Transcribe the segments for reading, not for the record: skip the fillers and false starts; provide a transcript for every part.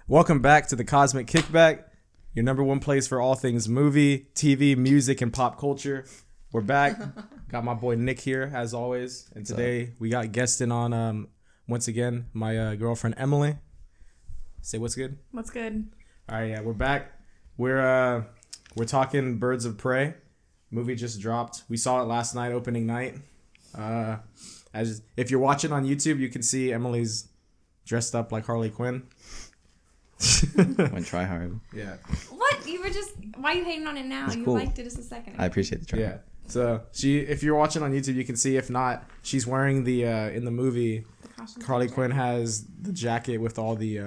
Welcome back to the Cosmic Kickback, your number one place for all things movie, TV, music, and pop culture. We're back. Got my boy Nick here, as always. And today we got guesting on, once again, my girlfriend Emily. Say what's good? What's good? All right, yeah, we're back. We're talking Birds of Prey. Movie just dropped. We saw it last night, opening night. As if you're watching on YouTube, you can see Emily's dressed up like Harley Quinn. Went try hard. Yeah. What? You were just... Why are you hating on it now? It's you cool. liked it just a second ago. I appreciate the try. Yeah. So if you're watching on YouTube, you can see. If not, she's wearing the in the movie. Harley Quinn has the jacket with all the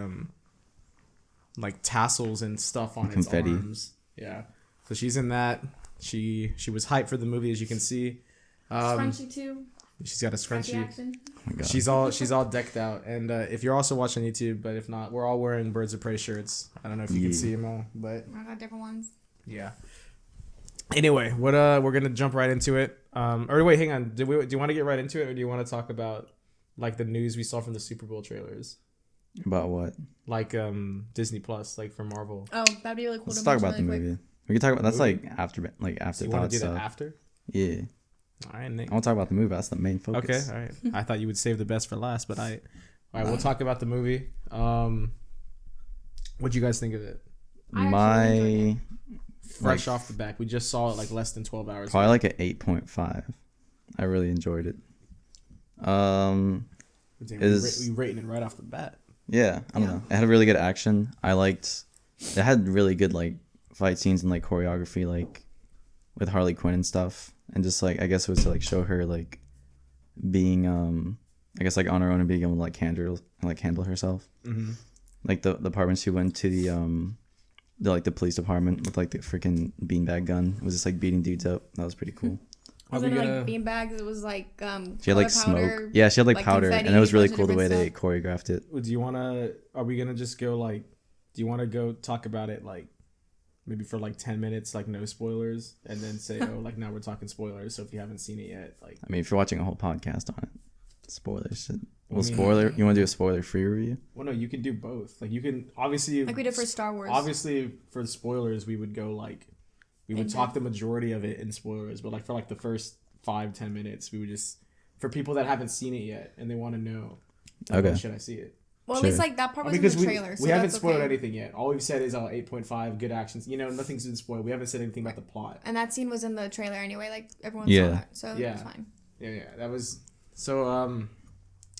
like tassels and stuff on confetti. Its arms. Yeah. So she's in that. She was hyped for the movie, as you can see. Scrunchy too. She's got a scrunchie. Action. Oh my God. She's all decked out. And if you're also watching YouTube, but if not, we're all wearing Birds of Prey shirts. I don't know if you can see them all, but I got different ones. yeah. Anyway, we're gonna jump right into it. Or wait, hang on. Do you want to get right into it, or do you want to talk about like the news we saw from the Superbowl trailers? About what? Like Disney Plus, like for Marvel. Oh, that'd be really cool. Let's to talk mention about the really quick. movie. We can talk about that's Movie. like after So you want thought to do that stuff. after? Yeah. All right, Nick. I want to talk about the movie. That's the main focus. Okay, all right. I thought you would save the best for last, but all right, we'll talk about the movie. What'd you guys think of it? I actually enjoyed My Fresh off the back, we just saw it like less than 12 hours probably ago. like an 8.5. I really enjoyed it. Damn, is- we rating it right off the bat. Yeah, I don't know. It had really good action. It had really good like fight scenes and like choreography, like with Harley Quinn and stuff. And just like I guess it was to like show her like being I guess like on her own and being able to like handle herself. Mm-hmm. Like the part when she went to the police department with like the freaking beanbag gun. It was just like beating dudes up. That was pretty cool. Was it like beanbags? It was like She had like powder, smoke. Yeah, she had like powder, confetti, and it was really bunch of cool the way different they choreographed it. Do you want to? Are we gonna just go like? Do you want to go talk about it like? Maybe for like 10 minutes, like no spoilers, and then say, oh, like now we're talking spoilers. So if you haven't seen it yet, like. I mean, if you're watching a whole podcast on it, spoilers. Well, I mean, spoiler. You want to do a spoiler-free review? Well, no, you can do both. Like you can obviously. like we did for Star Wars. Obviously, for the spoilers, we would go like, we would talk the majority of it in spoilers, but like for like the first 5-10 minutes, we would just for people that haven't seen it yet and they want to know. Like, Okay. when should I see it? Well, Sure. at least like that part was in Because the trailer. we haven't spoiled okay. anything yet. All we've said is 8.5, good actions. You know, nothing's been spoiled. We haven't said anything about the plot. And that scene was in the trailer anyway. Like everyone Yeah. saw that, so Yeah. it's fine. Yeah, that was so.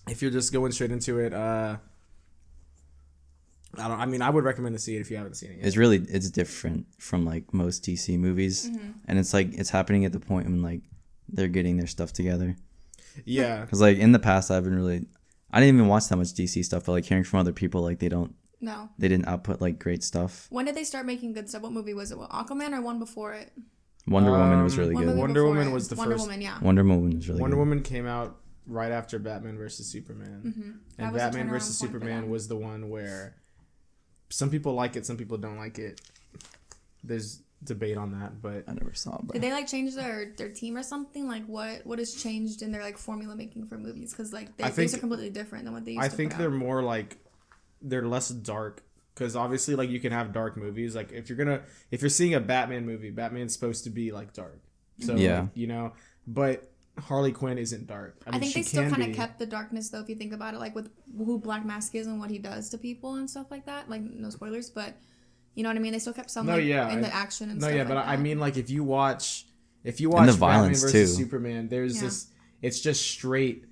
If you're just going straight into it, I would recommend to see it if you haven't seen it yet. It's different from like most DC movies, and it's like it's happening at the point when like they're getting their stuff together. Yeah, Because like in the past, I didn't even watch that much DC stuff, but like hearing from other people, like they didn't output like great stuff. When did they start making good stuff? What movie was it? Aquaman or one before it? Wonder Woman was really One good. movie Wonder before Woman it. was the Wonder first- Woman, yeah. Wonder Woman was really Wonder good. Woman came out right after Batman versus Superman, That and was a Batman turnaround versus point for Superman them. was the one where some people like it, some people don't like it. There's debate on that, but I never saw it. But Did they like change their team or something? Like what has changed in their like formula making for movies? Because like these are completely different than what they used I to think put they're out. more like they're less dark because obviously like you can have dark movies. Like if you're seeing a Batman movie, Batman's supposed to be like dark. So Yeah. you know, but Harley Quinn isn't dark. I mean, think she they still can kind be. of kept the darkness though. If you think about it, like with who Black Mask is and what he does to people and stuff like that. Like no spoilers, but you know what I mean. They still kept some in the action and stuff. But like I that. mean like if you watch the Batman violence, versus too. Superman, there's this. It's just straight.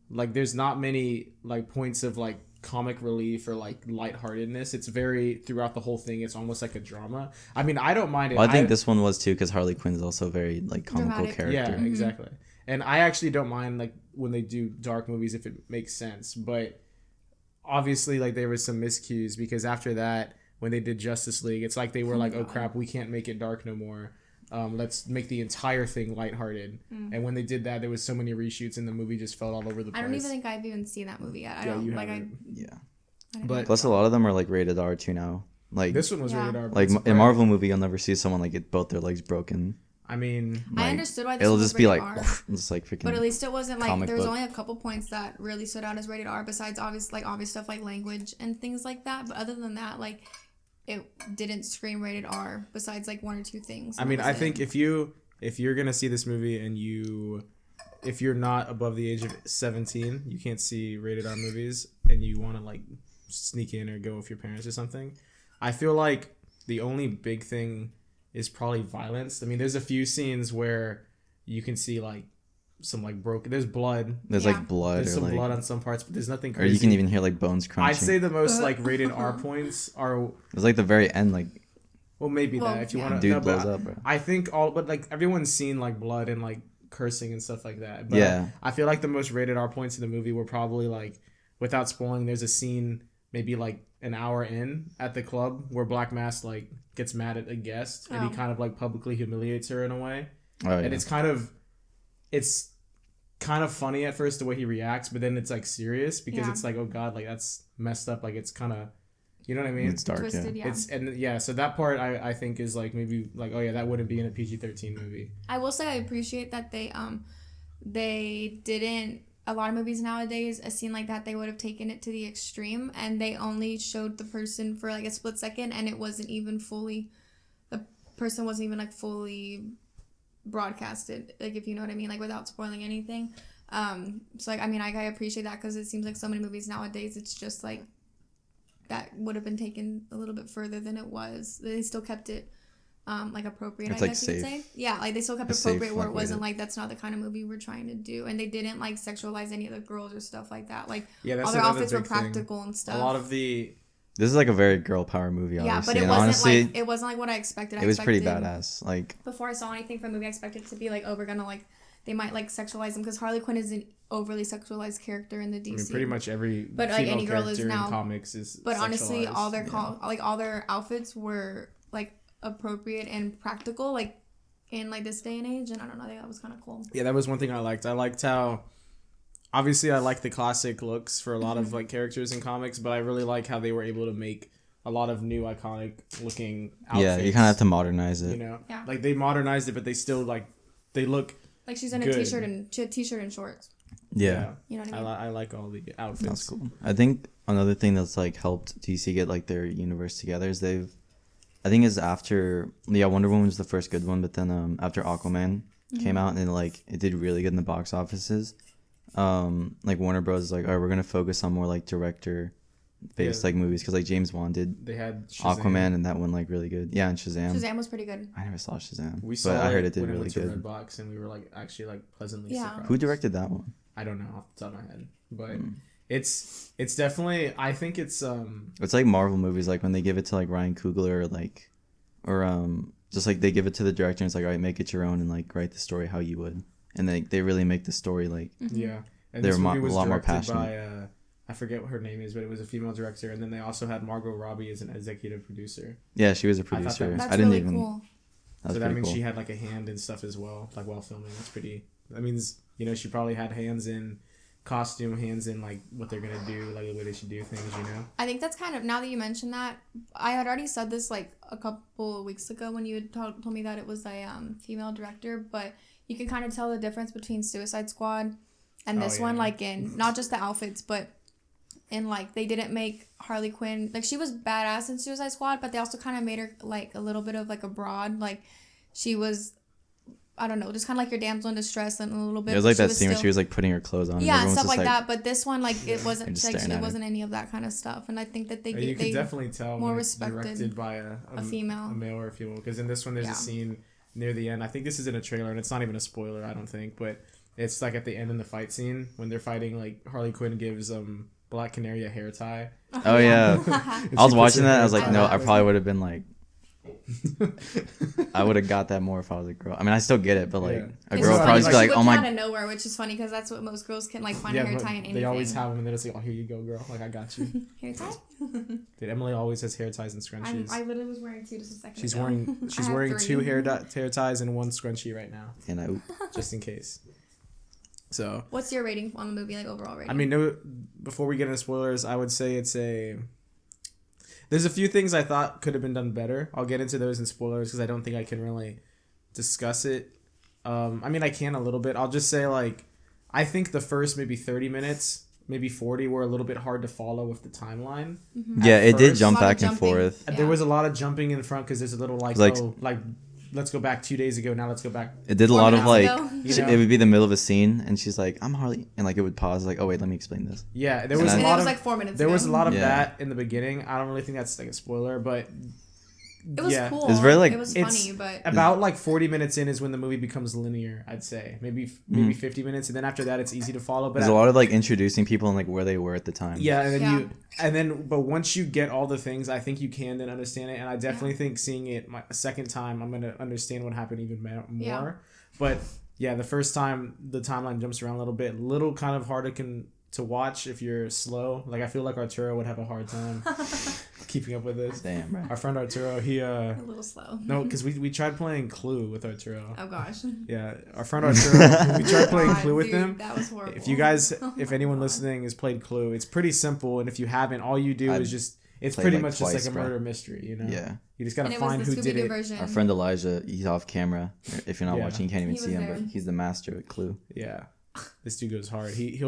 Like there's not many like points of like comic relief or like lightheartedness. It's very throughout the whole thing. It's almost like a drama. I mean, I don't mind it. well, I think this one was too because Harley Quinn is also very like comical Dramatic. character. Yeah, exactly. And I actually don't mind like when they do dark movies if it makes sense. But obviously, like there was some miscues because after that, when they did Justice League, it's like they were like, "Oh crap, we can't make it dark no more. Let's make the entire thing lighthearted." And when they did that, there was so many reshoots, and the movie just fell all over the place. I don't even think I've even seen that movie yet. I Yeah, don't you like. haven't. But plus, a lot of them are like rated R too now. Like This one was Yeah. rated R. like in Marvel movie, you'll never see someone like get both their legs broken. I mean, like, I understood why this it'll was just be like R. just like freaking. But at least it wasn't like there was book. only a couple points that really stood out as rated R. Besides obvious stuff like language and things like that. But other than that, like it didn't scream rated R. Besides like one or two things. I mean, I think if you're gonna see this movie and if you're not above the age of 17, you can't see rated R movies, and you want to like sneak in or go with your parents or something. I feel like the only big thing is probably violence. I mean, there's a few scenes where you can see like some like broken. There's blood. There's like blood. There's some like, blood on some parts, but there's nothing crazy. Or you can even hear like bones crunching. I'd say the most like rated R points are. It's like the very end, like. Well, maybe that if you want to. Dude blows up, bro. I think but like everyone's seen like blood and like cursing and stuff like that. But yeah. I feel like the most rated R points in the movie were probably like, without spoiling, there's a scene maybe like an hour in at the club where Black Mask like gets mad at a guest and he kind of like publicly humiliates her in a way. Oh, yeah. And it's kind of funny at first the way he reacts, but then it's like serious because it's like, oh god, like that's messed up. Like it's kind of, you know what I mean? It's dark. Twisted, yeah. So that part I think is like maybe like, oh yeah, that wouldn't be in a PG-13 movie. I will say I appreciate that they didn't. A lot of movies nowadays, a scene like that, they would have taken it to the extreme, and they only showed the person for like a split second, and it wasn't even fully, the person wasn't even like fully broadcasted, like if you know what I mean, like without spoiling anything. So like I mean, I appreciate that because it seems like so many movies nowadays, it's just like that would have been taken a little bit further than it was. They still kept it like appropriate, it's I like guess safe. you could say. Yeah, like they still kept it appropriate where it wasn't like that's not the kind of movie we're trying to do, and they didn't like sexualize any of the girls or stuff like that. Like all their outfits were practical and stuff. A lot of the this is like a very girl power movie, obviously. Yeah, but it wasn't like what I expected. It was pretty badass. Like before I saw anything from the movie, I expected it to be like, oh, we're gonna like they might like sexualize them because Harley Quinn is an overly sexualized character in the DC. I mean, pretty much every but like any girl is now in comics is. But honestly, all their yeah. all their outfits were like appropriate and practical, like in like this day and age, and I don't know, I think that was kind of cool. Yeah, that was one thing I liked. I liked how, obviously, I like the classic looks for a lot of like characters in comics, but I really like how they were able to make a lot of new iconic looking outfits. Yeah, you kind of have to modernize it. You know, like they modernized it, but they still like they look like she's in good. a t-shirt and shorts. Yeah, you know what I mean. I like all the outfits. That's cool. I think another thing that's like helped DC get like their universe together is I think is after Wonder Woman was the first good one, but then after Aquaman came out and like it did really good in the box offices, like Warner Bros is like, all right, we're gonna focus on more like director based like movies because like James Wan did. They had Shazam. Aquaman and that one like really good. Yeah, and Shazam. Shazam was pretty good. I never saw Shazam, But I heard it did when really went to good. Redbox and we were like actually like pleasantly surprised. Who directed that one? I don't know off the top of my head, but it's definitely, I think it's like Marvel movies, like when they give it to like Ryan Coogler or just like they give it to the director and it's like, all right, make it your own and like write the story how you would, and they really make the story like yeah. And they're this movie was a lot more directed passionate. by I forget what her name is, but it was a female director, and then they also had Margot Robbie as an executive producer. Yeah, she was a producer. That's really cool. So that means she had like a hand in stuff as well, like while filming. That's pretty. That means, you know, she probably had hands in costume, hands in like what they're gonna do, like the way they should do things, you know. I think that's kind of, now that you mention that, I had already said this like a couple of weeks ago when you had told me that it was a female director, but you can kind of tell the difference between Suicide Squad and this one, like in not just the outfits, but in like they didn't make Harley Quinn, like she was badass in Suicide Squad, but they also kind of made her like a little bit of like a broad, like she was, I don't know, just kind of like your damsel in distress and a little bit. It was like that scene where she was like putting her clothes on. Yeah, and stuff like that. But this one, like it wasn't, like, it wasn't her. Any of that kind of stuff. And I think that they you can definitely tell more when it's respected directed by a female, a male or a female. Because in this one, there's a scene near the end. I think this is in a trailer, and it's not even a spoiler, I don't think, but it's like at the end in the fight scene when they're fighting. Like Harley Quinn gives Black Canary a hair tie. Oh yeah, I was watching that. I was like, no, I probably would have been like. I would have got that more if I was a girl. I mean, I still get it, but like a girl would probably just be like, "Oh my!" Out of nowhere, which is funny because that's what most girls can like find a hair tie in anything. They always have them, and then it's like, "Oh, here you go, girl. Like I got you." Hair tie. Dude, Emily always has hair ties and scrunchies. I literally was wearing two just a second She's ago. wearing two hair ties and one scrunchie right now, and just in case. So, what's your rating on the movie, like overall rating? I mean, before we get into spoilers, I would say it's a. There's a few things I thought could have been done better. I'll get into those in spoilers because I don't think I can really discuss it. I mean, I can a little bit. I'll just say like, I think the first maybe 30 minutes, maybe 40 were a little bit hard to follow with the timeline. Mm-hmm. Yeah, it did first. jump A lot of back and jumping. forth. Yeah. There was a lot of jumping in front because there's a little like let's go back 2 days ago. Now let's go back. It did a 4 lot of like, minutes ago. You know? it would be the middle of a scene, and she's like, "I'm Harley," and like it would pause, like, "Oh wait, let me explain this." Yeah, there And was a then- And it lot was of like 4 minutes there ago. was a lot of Yeah. that in the beginning. I don't really think that's like a spoiler, but It was yeah. cool. It's very, like- it was it's funny, but about like 40 minutes in is when the movie becomes linear. I'd say maybe 50 minutes, and then after that it's easy to follow. But There's a lot of like introducing people and like where they were at the time. yeah, Yeah. but once you get all the things, I think you can then understand it. And I definitely think seeing it a second time, I'm gonna understand what happened even more. Yeah. But yeah, the first time the timeline jumps around a little kind of hard to watch if you're slow. Like I feel like Arturo would have a hard time keeping up with this. Damn, bro. Our friend Arturo, he a little slow. no, because we tried playing Clue with Arturo. Oh gosh. Yeah, our friend Arturo, we tried playing God, Clue with dude, him. That was horrible. If you guys, Oh if my anyone God. listening has played Clue, it's pretty simple, and if you haven't, all you do I've is just it's played, pretty like, much twice, just like a bro. murder mystery, you know. Yeah. You just gotta And it was find the who did Scooby-Doo it. version. Our friend Elijah, he's off camera. If you're not Yeah. watching, you can't even He see was him, there. but he's the master at Clue. Yeah, this dude goes hard. He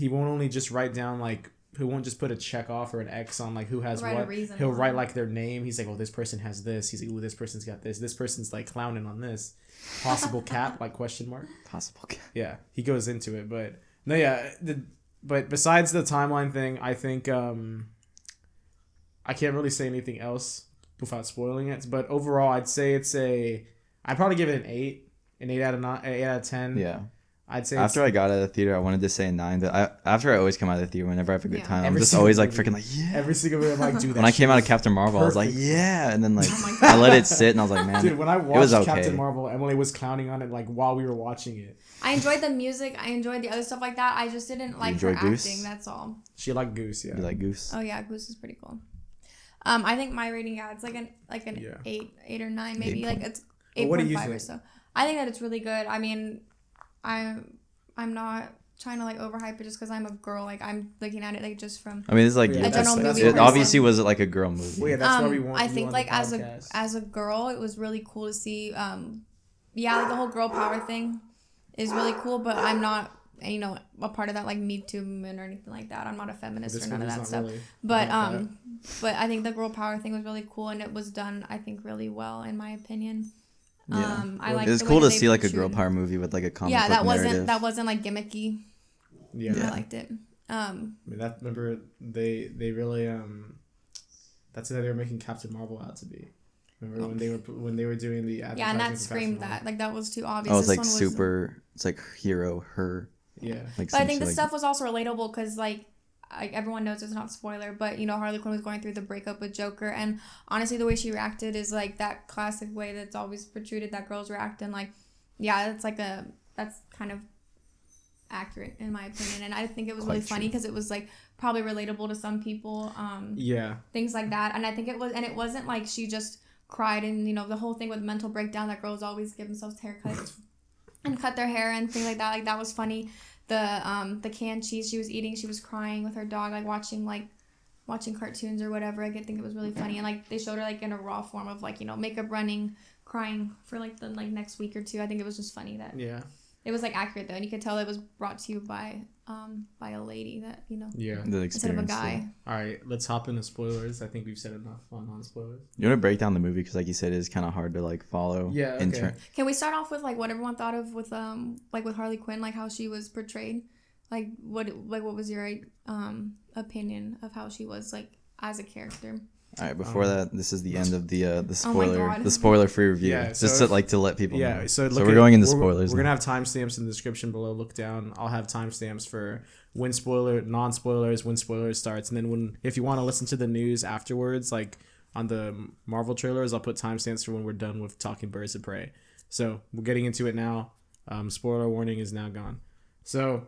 won't only just write down like he won't just put a check off or an X on like who has Write a what. reason He'll on write it. like their name. He's like, oh, this person has this. He's like, ooh, this person's got this. This person's like clowning on this. Possible cap like question mark. Possible. Yeah, he goes into it, but no, yeah. But besides the timeline thing, I think I can't really say anything else without spoiling it. But overall, I'd say I'd probably give it an 8 out of 9, 8 out of 10. Yeah. I'd say After I got out of the theater, I wanted to say a 9, but after I always come out of the theater whenever I have a good Yeah. time. I'm Every just single always like movie. freaking like, yeah. every single movie I'm like, dude. When I came out of Captain Marvel, I was like, perfect. yeah, and then like Oh my I God. let it sit, and I was like, man, Dude, when I it was watched okay. Captain Marvel, Emily was clowning on it like while we were watching it. I enjoyed the music. I enjoyed the other stuff like that. I just didn't like her enjoy Goose? acting. That's all. She liked Goose, yeah. You like Goose? Oh yeah, Goose is pretty cool. I think my rating, yeah, it's like an Yeah. 8 or 9 maybe. 8 Like it's Well, what do you 8.5 or think? so. I think that it's really good. I mean, I'm not trying to like overhype it just because I'm a girl. Like I'm looking at it like just from I mean, it's like Yeah, a general that's- movie. it person. obviously was like a girl movie. Well, yeah, that's why we want I you think on like the as podcast. a girl, it was really cool to see. Yeah, like the whole girl power thing is really cool. But I'm not, a part of that like Me Too movement or anything like that. I'm not a feminist This or none of movie's that not stuff. really But about that. but I think the girl power thing was really cool and it was done I think really well in my opinion. Yeah. I like. It's the cool way to that they see like a girl portrayed- power movie with like a comic Yeah, book that narrative. wasn't like gimmicky. Yeah. I liked it. I mean, that remember they really that's what they were making Captain Marvel out to be. Remember when they were doing the Yeah, and advertising that for screamed Captain that like that was too obvious. Oh, it's This like one was- super. It's like hero, her. Marvel. Yeah. Like But I think some this shit stuff was also relatable because like everyone knows it's not spoiler, but Harley Quinn was going through the breakup with Joker, and honestly, the way she reacted is like that classic way that's always portrayed that girls react, and like, yeah, that's kind of accurate in my opinion, and I think it was Quite really funny true. because it was like probably relatable to some people, Yeah. things like that, and I think it was, and it wasn't like she just cried, and the whole thing with mental breakdown that girls always give themselves haircuts and cut their hair and things like that. Like that was funny. The canned cheese she was eating, she was crying with her dog, like watching cartoons or whatever. I think it was really funny, and like they showed her like in a raw form of like makeup running, crying for like the next week or two. I think it was just funny that Yeah. it was like accurate though, and you could tell it was brought to you by a lady that Yeah. The instead of a experience. guy. All right, let's hop into spoilers. I think we've said enough on non-spoilers. You want to break down the movie because, like you said, it's kind of hard to like follow. Yeah, in okay. Can we start off with like what everyone thought of with with Harley Quinn, like how she was portrayed? Like what was your opinion of how she was like as a character? All right. Before that, this is the end of the Oh my spoiler, God. the spoiler-free review. Yeah, just so to let people Yeah, know. so we're going into we're- spoilers. We're now. gonna have timestamps in the description below. Look down. I'll have timestamps for when spoiler, non-spoilers, when spoilers starts, and then if you want to listen to the news afterwards, like on the Marvel trailers, I'll put timestamps for when we're done with talking Birds of Prey. So we're getting into it now. Spoiler warning is now gone. So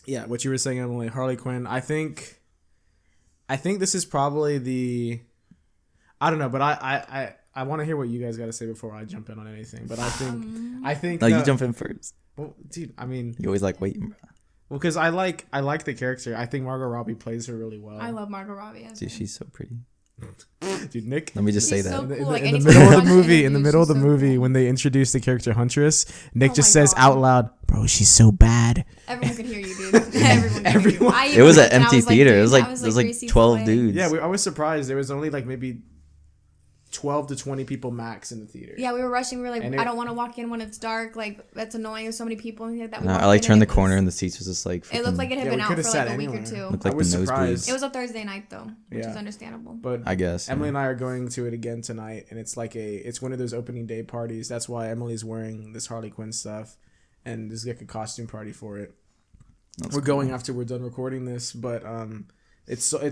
yeah, what you were saying, Emily, Harley Quinn. I think this is probably I don't know, but I want to hear what you guys got to say before I jump in on anything. But I think No, you that- jump in first. Well, dude, I mean, You always like waiting, bro. well, because I like the character. I think Margot Robbie plays her really well. I love Margot Robbie. Dude, she's so pretty. Dude, Nick. Let me just say She's that. so In the, cool. Like, in the anytime middle I of the watch movie, interviews, when they introduced the character Huntress, Nick Oh just my says God. out loud, "Bro, she's so bad." Everyone could hear you, dude. Everyone. Everyone. I It was even an looked and I empty was like, theater. dude, It was that like 3 seats 12 away. dudes. Yeah, I was surprised. There was only like maybe 12 to 20 people max in the theater. Yeah, we were rushing. We were like, And I don't want to walk in when it's dark. Like, that's annoying. There's so many people in here that we No, walked I like in turned the and corner was- and the seats was just like. It looked like it had Yeah, been we out coulda for sat like a week or anywhere. two. Looked I like was the surprised. nosebleeds. It was a Thursday night though, which Yeah. is understandable. But I guess. Emily yeah. and I are going to it again tonight, and it's like it's one of those opening day parties. That's why Emily's wearing this Harley Quinn stuff, and there's like a costume party for it. That's We're cool. going after we're done recording this, but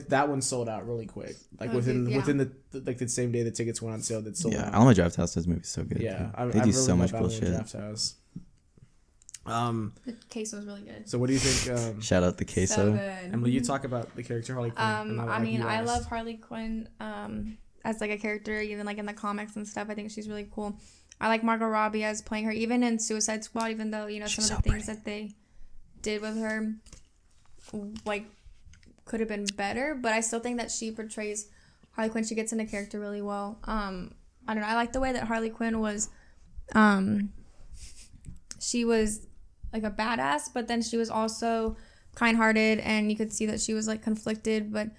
that one sold out really quick. Like Oh, within dude, yeah. within the same day the tickets went on sale, that sold Yeah, out. Alamo Draft House does movies so good. Yeah, dude. They do so much bullshit. Draft House. The queso was really good. So what do you think? Shout out the queso. So good. Emily, you talk about the character Harley Quinn. and I like mean, you I asked. love Harley Quinn as like a character, even like in the comics and stuff. I think she's really cool. I like Margot Robbie as playing her, even in Suicide Squad. Even though She's some so of the things pretty. that they did with her, like, could have been better. But I still think that she portrays Harley Quinn. She gets into character really well. I don't know. I like the way that Harley Quinn was. She was like a badass, but then she was also kind-hearted, and you could see that she was like conflicted. But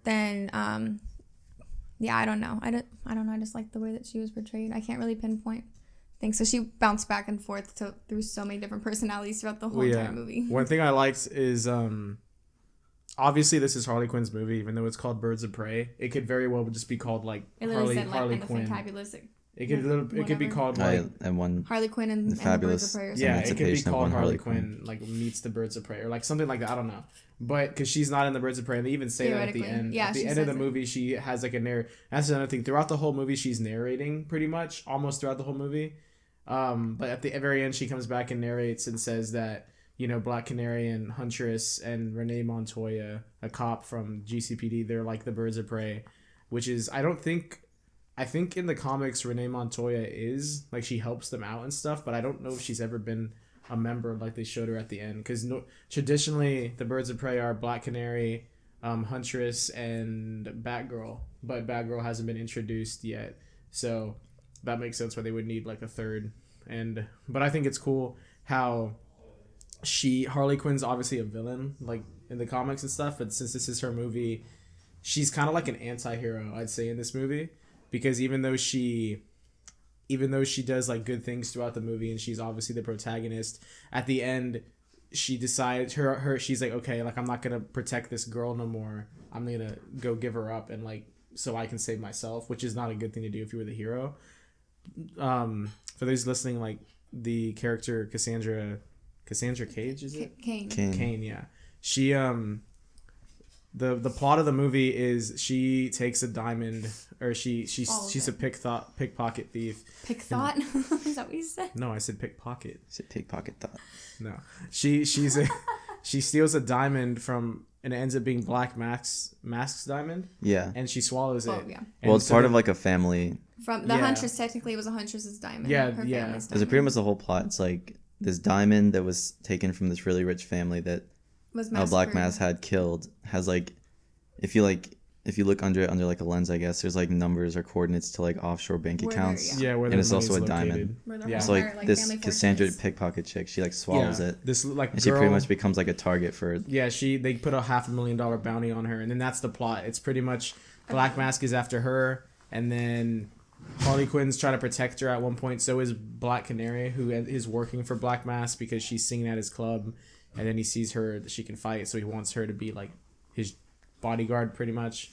then, yeah, I don't know. I don't know. I just like the way that she was portrayed. I can't really pinpoint things. So she bounced back and forth through so many different personalities throughout the whole entire movie. One thing I liked is obviously this is Harley Quinn's movie, even though it's called Birds of Prey. It could very well just be called like It literally said like Harley and the Quinn. fantabulous. It could be whatever. called like And one. Harley Quinn and the Birds Fabulous. of Prey or something. yeah, it could be Emancipation of called one Harley Harley Quinn like meets the Birds of Prey or like something like that. I don't know, but because she's not in the Birds of Prey, and they even say that at the end. Yeah, at the she end of the says it. movie, she has like a narr. That's another thing. Throughout the whole movie, she's narrating pretty much almost throughout the whole movie. But at the very end, she comes back and narrates and says that Black Canary and Huntress and Renee Montoya, a cop from GCPD, they're like the Birds of Prey, which is I think in the comics Renee Montoya is like she helps them out and stuff, but I don't know if she's ever been a member like they showed her at the end, because traditionally the Birds of Prey are Black Canary, Huntress, and Batgirl, but Batgirl hasn't been introduced yet, so that makes sense why they would need like a third. But I think it's cool how Harley Quinn's obviously a villain like in the comics and stuff, but since this is her movie, she's kind of like an anti-hero, I'd say, in this movie, because even though she does like good things throughout the movie and she's obviously the protagonist, at the end she decides she's like, okay, like I'm not gonna protect this girl no more, I'm gonna go give her up and like so I can save myself, which is not a good thing to do if you were the hero. For those listening, like the character Cassandra Cage, is it? Kane. Yeah. She the plot of the movie is she takes a diamond, or she's a pickpocket thief. Pickthought? Is that what you said? No, I said pickpocket. Pickpocket thought. No. She steals a diamond from, and it ends up being Black Mask's diamond, Yeah. and she swallows it. Oh, yeah. And Well, it's so part then- of like a family. From the Yeah. Huntress, technically it was a Huntress's diamond. Yeah, Her yeah. family's There's diamond. pretty much the whole plot. It's like this diamond that was taken from this really rich family that was Black massacred. Mass had killed has like, if you look under it under like a lens, I guess there's like numbers or coordinates to like offshore bank Where accounts. they're- Yeah, where And the it's also money's a diamond. located. Where their Yeah. whole So entire, like this family Cassandra fortress. pickpocket chick, she like swallows it, This like and she pretty much becomes like a target for. Yeah, they put a $500,000 bounty on her, and then that's the plot. It's pretty much Black Mask is after her, and then Harley Quinn's trying to protect her at one point. So is Black Canary, who is working for Black Mask because she's singing at his club, and then he sees her that she can fight, so he wants her to be like his bodyguard, pretty much.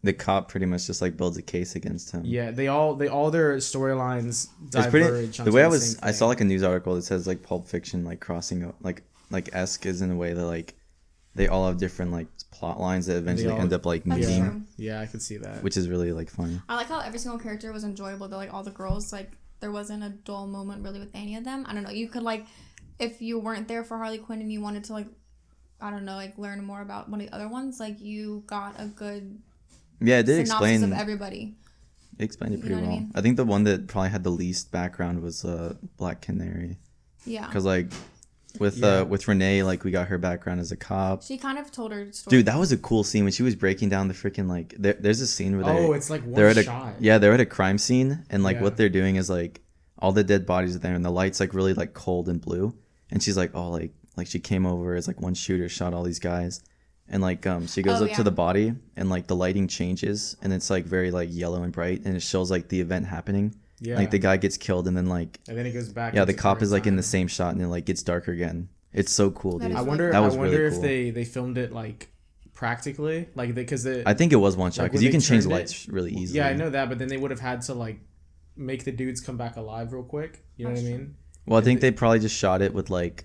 The cop pretty much just like builds a case against him. Yeah, they all their storylines It's pretty. diverge. The onto way the same I thing. saw like a news article that says like Pulp Fiction like crossing like esque is in a way that like they all have different like plot lines that eventually all- end up like That's meeting, true. Yeah, I could see that. which is really like funny. I like how every single character was enjoyable though, like all the girls, like there wasn't a dull moment really with any of them. I don't know, you could like, if you weren't there for Harley Quinn and you wanted to like, I don't know, like learn more about one of the other ones, like you got a good Yeah, it did synopsis explain. of everybody. It explained it You pretty know what I well. mean? I think the one that probably had the least background was Black Canary, Yeah. because like With Renee, like we got her background as a cop. She kind of told her story. Dude, that was a cool scene when she was breaking down the freaking like. There's a scene where it's like they're one at shot. they're at a crime scene, and like Yeah. what they're doing is like all the dead bodies are there, and the light's like really like cold and blue, and she's like, oh, like she came over as like one shooter shot all these guys, and like she goes up to the body, and like the lighting changes, and it's like very like yellow and bright, and it shows like the event happening. Yeah. Like the guy gets killed, and then like it goes back. yeah, the into cop current is like in the time. same shot, and it like gets darker again. It's so cool, That dude. is I wonder. That was I wonder really if cool. they filmed it like practically, like because I think it was one shot like, because when you they can change turned it- lights really easily. Yeah, I know that, but then they would have had to like make the dudes come back alive real quick. You know what I mean? Well, I think they probably just shot it with like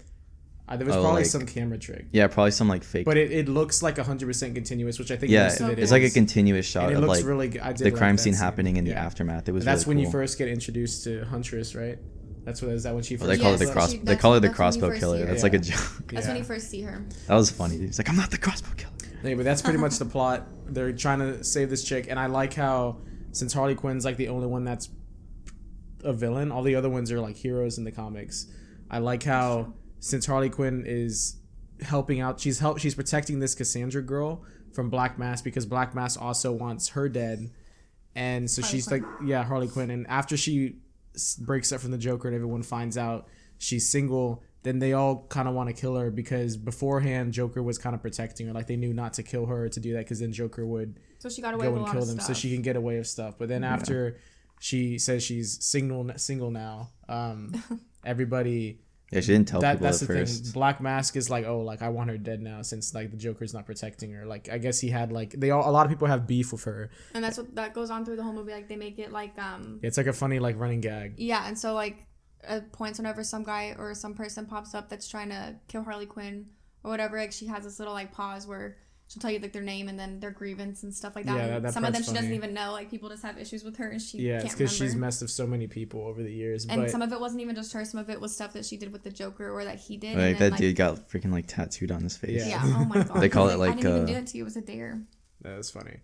There was probably like- some camera trick, yeah, probably some like fake. but it looks like 100% continuous, which I think yeah, most of it it's is. like a continuous shot and it of looks like really good. I did the like crime that scene happening in the Yeah. aftermath. It was. And that's really when cool. you first get introduced to Huntress, right? That's what is that when she first. Well, they call it the Yes, cross. she- They call her the that's when you crossbow first killer. see her. That's like a joke. That's when you first see her. That was funny. Dude. He's like, I'm not the crossbow killer. Yeah, but that's pretty much the plot. They're trying to save this chick, and I like how since Harley Quinn's like the only one that's a villain, all the other ones are like heroes in the comics. I like how since Harley Quinn is helping out, she's protecting this Cassandra girl from Black Mask because Black Mask also wants her dead, and so she's like, yeah, Harley Quinn. And after she breaks up from the Joker and everyone finds out she's single, then they all kind of want to kill her because beforehand Joker was kind of protecting her, like they knew not to kill her or to do that because then Joker would So she got away go with a and lot kill of them stuff. so she can get away with stuff. But then after she says she's single now, everybody Yeah, she didn't tell people that's at the first. thing. Black Mask is like, oh, like I want her dead now since like the Joker's not protecting her. Like I guess he had like a lot of people have beef with her. And that's what that goes on through the whole movie. Like they make it like It's like a funny like running gag. yeah, and so like at points whenever some guy or some person pops up that's trying to kill Harley Quinn or whatever, like she has this little like pause where she'll tell you like their name and then their grievance and stuff like that. Yeah, And that some of them part's she doesn't funny. even know. Like people just have issues with her and she Yeah, can't it's because she's remember. messed with so many people over the years. And But some of it wasn't even just her. Some of it was stuff that she did with the Joker or that he did. Like and then, that dude got freaking like tattooed on his face. Yeah. Yeah. Oh my god. They call He's it, like, I didn't even do uh, that to you. It was a dare. that was funny.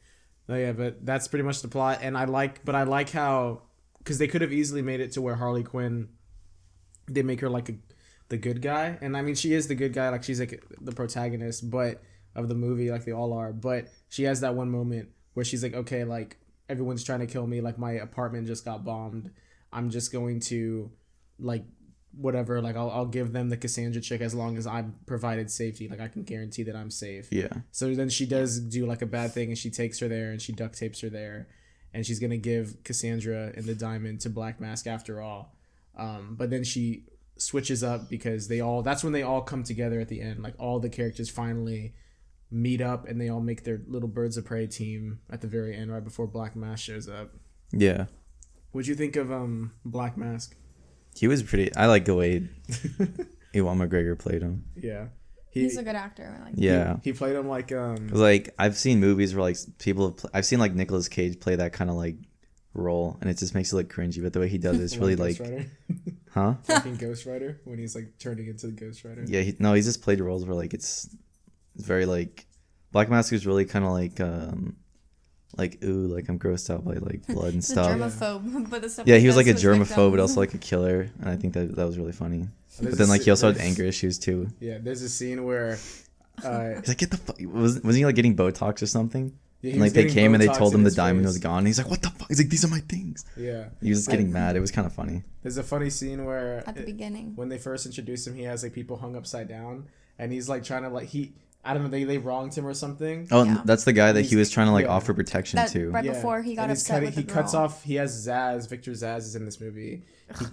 No, yeah, but that's pretty much the plot. And I like how because they could have easily made it to where Harley Quinn, they make her like the good guy, and I mean she is the good guy, like she's like the protagonist, but of the movie, like they all are. But she has that one moment where she's like, okay, like everyone's trying to kill me, like my apartment just got bombed. I'm just going to like whatever, like I'll give them the Cassandra chick as long as I'm provided safety, like I can guarantee that I'm safe. Yeah. So then she does do like a bad thing and she takes her there and she duct tapes her there and she's gonna give Cassandra and the diamond to Black Mask after all. But then she switches up because that's when they all come together at the end. Like all the characters finally meet up and they all make their little Birds of Prey team at the very end right before Black Mask shows up. Yeah. What'd you think of Black Mask? He was pretty. I like the way Ewan McGregor played him. Yeah. He's a good actor. I like Yeah. He played him like 'Cause, like I've seen movies where like I've seen like Nicolas Cage play that kind of like role, and it just makes it look cringy. But the way he does it's really like, Ghost Rider. huh? Fucking Ghost Rider when he's like turning into the Ghost Rider. Yeah. He's just played roles where like it's very like Black Mask is really kind of like ooh, like I'm grossed out by like blood and He's a stuff. germaphobe, but the stuff Yeah, he was like a does germaphobe, but dumb. also like a killer, and I think that was really funny. There's But then a like he also had there's- anger issues too. Yeah, there's a scene where He's like, get the fuck. Wasn't he like getting Botox or something? yeah, he And was like they getting came and they Botox told in him the his diamond face. was gone. And he's like, what the fuck? He's like, these are my things. Yeah. He was just getting mad. It was kind of funny. There's a funny scene where At the beginning. when they first introduce him, he has like people hung upside down, and he's like trying to like I don't know, they wronged him or something. Oh, Yeah. that's the guy that he was trying to like Yeah. offer protection That to. right before he got And he's upset with the he girl. cuts off. He has Zaz. Victor Zaz is in this movie.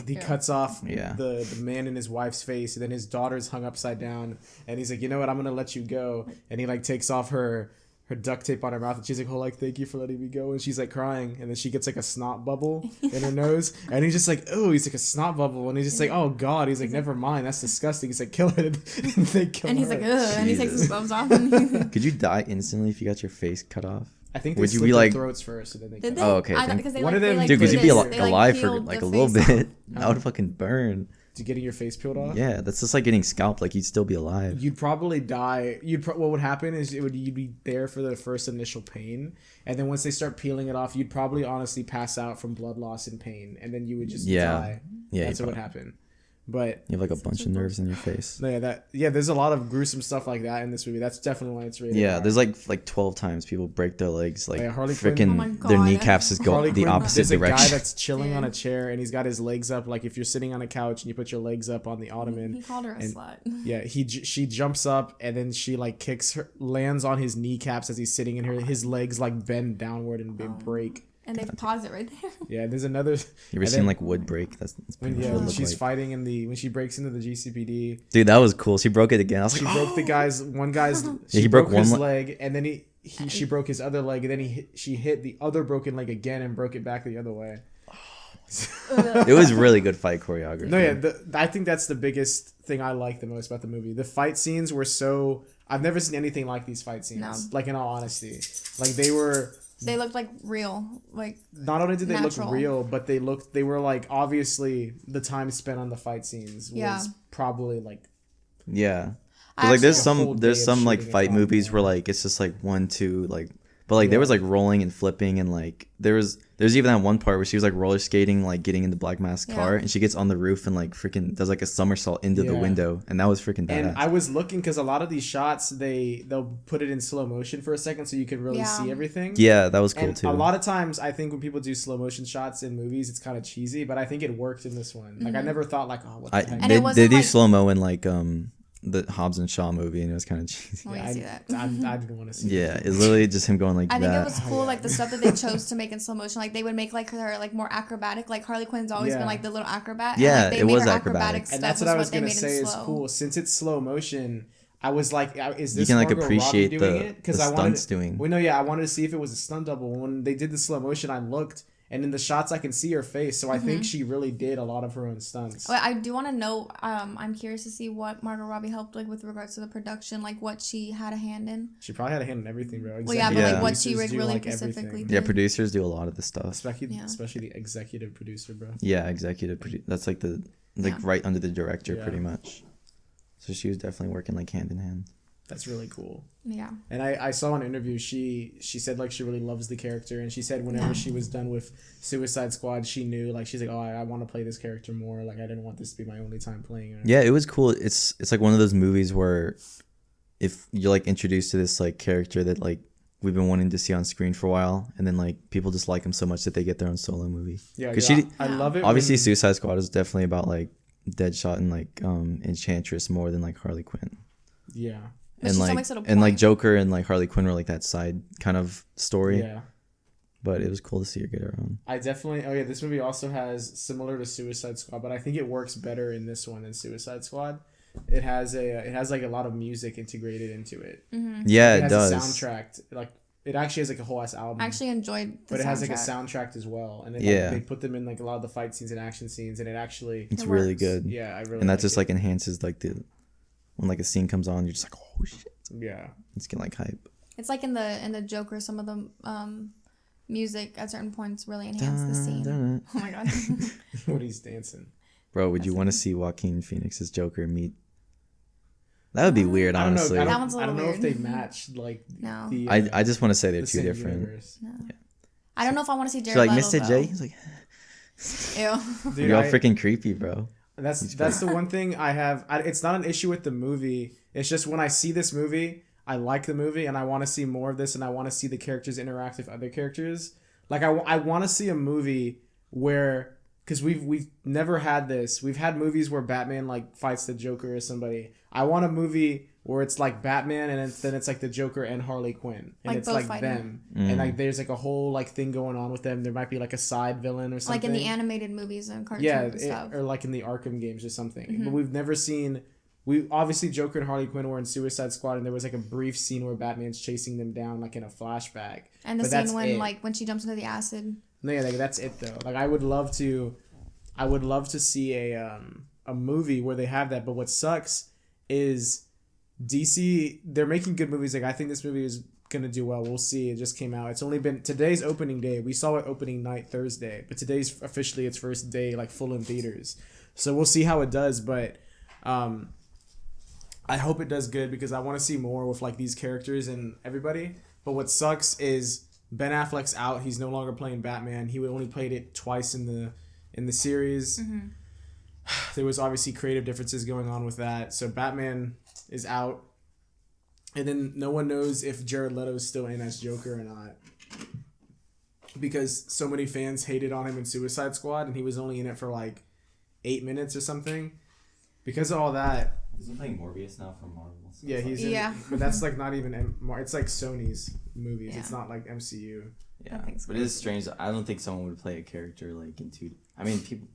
He Yeah. cuts off Yeah. the man in his wife's face, and then his daughter's hung upside down, and he's like, you know what, I'm gonna let you go, and he like takes off her duct tape on her mouth, and she's like, oh, like thank you for letting me go, and she's like crying, and then she gets like a snot bubble in her nose, and he's just like, oh, he's like a snot bubble, and he's just like, oh god, he's like, never mind, that's disgusting. He's like, kill her, and they kill And he's her. like, ugh, and he takes his Jesus. gloves off. And Could you die instantly if you got your face cut off? I think they Would you slit be their like- throats first, and then they Did cut they? it. Oh, okay, I, thank- because they One like, of them- they, like, Dude, because did you'd be this. They, like, alive for peeled like the a little face bit. off. That would fucking burn. To getting your face peeled off. Yeah, that's just like getting scalped. Like you'd still be alive. You'd probably die. What would happen is you'd be there for the first initial pain, and then once they start peeling it off, you'd probably honestly pass out from blood loss and pain, and then you would just Yeah. die. Yeah, That's you'd what would happen. But You have like a bunch of nerves in your face. there's a lot of gruesome stuff like that in this movie. That's definitely why it's rated. Yeah, R. there's like 12 times people break their legs, like Harley Quinn. freaking Oh my their God. kneecaps is go Harley the Quinn, opposite there's a direction. guy that's chilling on a Dude. chair and he's got his legs up. Like if you're sitting on a couch and you put your legs up on the ottoman. He called her a and- slut. Yeah, she jumps up and then she like lands on his kneecaps as he's sitting in her. His legs like bend downward and break. And they pause it right there. Yeah, there's another. You ever seen like wood break? That's pretty much what it when looked she's like. fighting when she breaks into the GCPD. Dude, that was cool. She broke it again. I was She like, broke the guy's he broke one his leg and then she broke his other leg and then she hit the other broken leg again and broke it back the other way. it was really good fight choreography. No, yeah, I think that's the biggest thing I like the most about the movie. The fight scenes were so. I've never seen anything like these fight scenes. No. Like in all honesty, like they were. They looked like real. Like Not only did they natural. look real, but they were like obviously the time spent on the fight scenes was probably like. Yeah. I 'Cause, like there's actually- A whole some day of some like shooting fight and movies fighting. where like it's just like 1, 2 like, but like there was like rolling and flipping and like there's even that one part where she was like roller skating like getting in the Black Mask car and she gets on the roof and like freaking does like a somersault into the window and that was freaking badass. And I was looking because a lot of these shots they'll put it in slow motion for a second so you can really see everything. Yeah, that was cool And too. a lot of times I think when people do slow motion shots in movies, it's kind of cheesy, but I think it worked in this one. Like I never thought like, oh, what the heck? And it they wasn't do like- slow mo in like the Hobbs and Shaw movie and it was kind of cheesy. I want to see that. I didn't want to see. Yeah, it's literally just him going like I think that. it was cool, like the stuff that they chose to make in slow motion. Like they would make like her like more acrobatic. Like Harley Quinn's always been like the little acrobat. Yeah, and, like, they it made was her acrobatic. stuff And that's what I was they gonna made in say is slow. cool. Since it's slow motion, I was like, is this You can like Margot appreciate Robbie doing the it? Because the I wanted stunts doing. Well, no, yeah, I wanted to see if it was a stunt double. When they did the slow motion, I looked, and in the shots, I can see her face. So I think she really did a lot of her own stunts. But I do want to know. I'm curious to see what Margot Robbie helped like with regards to the production, like what she had a hand in. She probably had a hand in everything, bro. Well, yeah, but Yeah. like what she Producers do, really like, specifically everything. did. Yeah, producers do a lot of the stuff. Especially the executive producer, bro. Yeah, that's like the right under the director Yeah. pretty much. So she was definitely working like hand in hand. That's really cool. Yeah. And I saw an interview. She said like she really loves the character, and she said whenever she was done with Suicide Squad, she knew like she's like, oh, I want to play this character more. Like I didn't want this to be my only time playing her. Yeah, it was cool. It's like one of those movies where if you're like introduced to this like character that like we've been wanting to see on screen for a while, and then like people just like him so much that they get their own solo movie. Yeah, 'Cause I love it. obviously when- Suicide Squad is definitely about like Deadshot and like Enchantress more than like Harley Quinn. Yeah. But And she still like makes it a and like point. Joker and like Harley Quinn were like that side kind of story. Yeah. But it was cool to see her get her own. I definitely. Oh yeah, this movie also has similar to Suicide Squad, but I think it works better in this one than Suicide Squad. It has like a lot of music integrated into it. Yeah, It it has does. a soundtrack. Like it actually has like a whole ass album. I actually enjoyed the but it has like a soundtrack. soundtrack as well, and it, Yeah. like, they put them in like a lot of the fight scenes and action scenes, and it actually It's It really works. good. yeah, I really And that like just it. like enhances like when like a scene comes on, you're just like, oh shit, yeah. it's getting like hype. It's like in the Joker, some of the music at certain points really enhance the scene. Dun, dun. Oh my god. When he's dancing. Bro, would you want to see Joaquin Phoenix's Joker meet? That would be weird, I don't know. honestly. I That don't, one's a I don't know little if they weird. matched like No. the. I just want to say they're the two same different. universe. No. I don't know if I want to see She's Jared like, Leto, Mr. J? though. He's like, Ew. Dude, you're all I- freaking creepy, bro. That's the one thing I have. It's not an issue with the movie. It's just when I see this movie, I like the movie and I want to see more of this, and I want to see the characters interact with other characters. Like I want to see a movie where, because we've never had this. We've had movies where Batman like fights the Joker or somebody. I want a movie where it's like Batman and then it's like the Joker and Harley Quinn, and Like it's both like fighting. them, and like there's like a whole like thing going on with them. There might be like a side villain or something. Like in the animated movies and cartoons Yeah, and stuff. or like in the Arkham games or something. Mm-hmm. But we've never seen. We obviously Joker and Harley Quinn were in Suicide Squad, and there was like a brief scene where Batman's chasing them down, like in a flashback. And the But that's scene when it. when she jumps into the acid. No, yeah, like, that's it though. Like I would love to see a movie where they have that. But what sucks is DC. They're making good movies. Like I think this movie is gonna do well. We'll see. It just came out. It's only been today's opening day. We saw it opening night Thursday, but today's officially its first day, like full in theaters. So we'll see how it does. But I hope it does good because I want to see more with like these characters and everybody. But what sucks is Ben Affleck's out. He's no longer playing Batman. He only played it twice in the series. there was obviously creative differences going on with that. So Batman is out. And then no one knows if Jared Leto's still in as Joker or not. Because so many fans hated on him in Suicide Squad, and he was only in it for like 8 minutes or something. Because of all that. Is he playing Morbius now from Marvel? Yeah, he's in. Yeah. But that's like not even. It's like Sony's movies. Yeah. It's not like MCU. Yeah, but it is strange. I don't think someone would play a character like in two. I mean, people.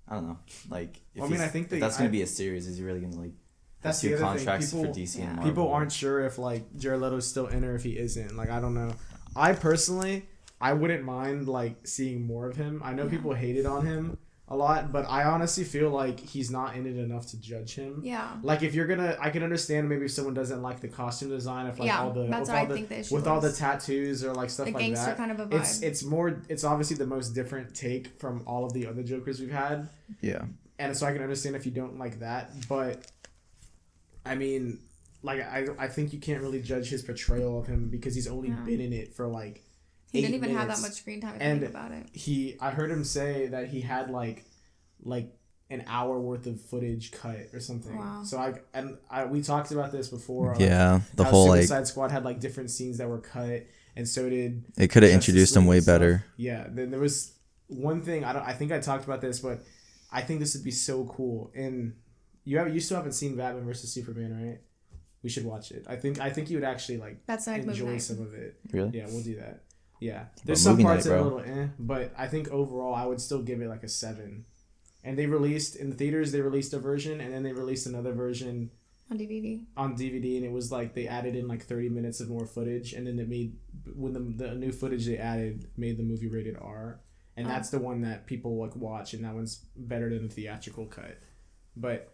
I don't know. Like, if I think if that's going to be a series. Is he really going to like? That's two contracts for DC and Marvel. People aren't sure if like Jared Leto's still in or if he isn't. Like, I don't know. I personally, I wouldn't mind like seeing more of him. I know people hated on him a lot, but I honestly feel like he's not in it enough to judge him. Yeah. Like, if you're gonna, I can understand maybe if someone doesn't like the costume design, if like all the that's with, what all I the, think the issue with is. all the tattoos or like stuff the like gangster that. Kind of a vibe. It's more. It's obviously the most different take from all of the other Jokers we've had. Yeah. And so I can understand if you don't like that, but I mean, like I think you can't really judge his portrayal of him because he's only been in it for like. He didn't even have that much screen time to think about it. I heard him say that he had like an hour worth of footage cut or something. Wow. So we talked about this before. Yeah, like, the whole Suicide Squad had like different scenes that were cut, and so did. It could have introduced him way better. Yeah, then there was one thing I think I talked about this, but I think this would be so cool. And you still haven't seen Batman versus Superman, right? We should watch it. I think you would actually like enjoy some of it. Really? Yeah, we'll do that. Yeah, there's some parts that are a little but I think overall I would still give it like a 7. And they released in the theaters. They released a version, and then they released another version on DVD. And it was like they added in like 30 minutes of more footage, and then it made when the new footage they added made the movie rated R, and that's the one that people like watch, and that one's better than the theatrical cut. But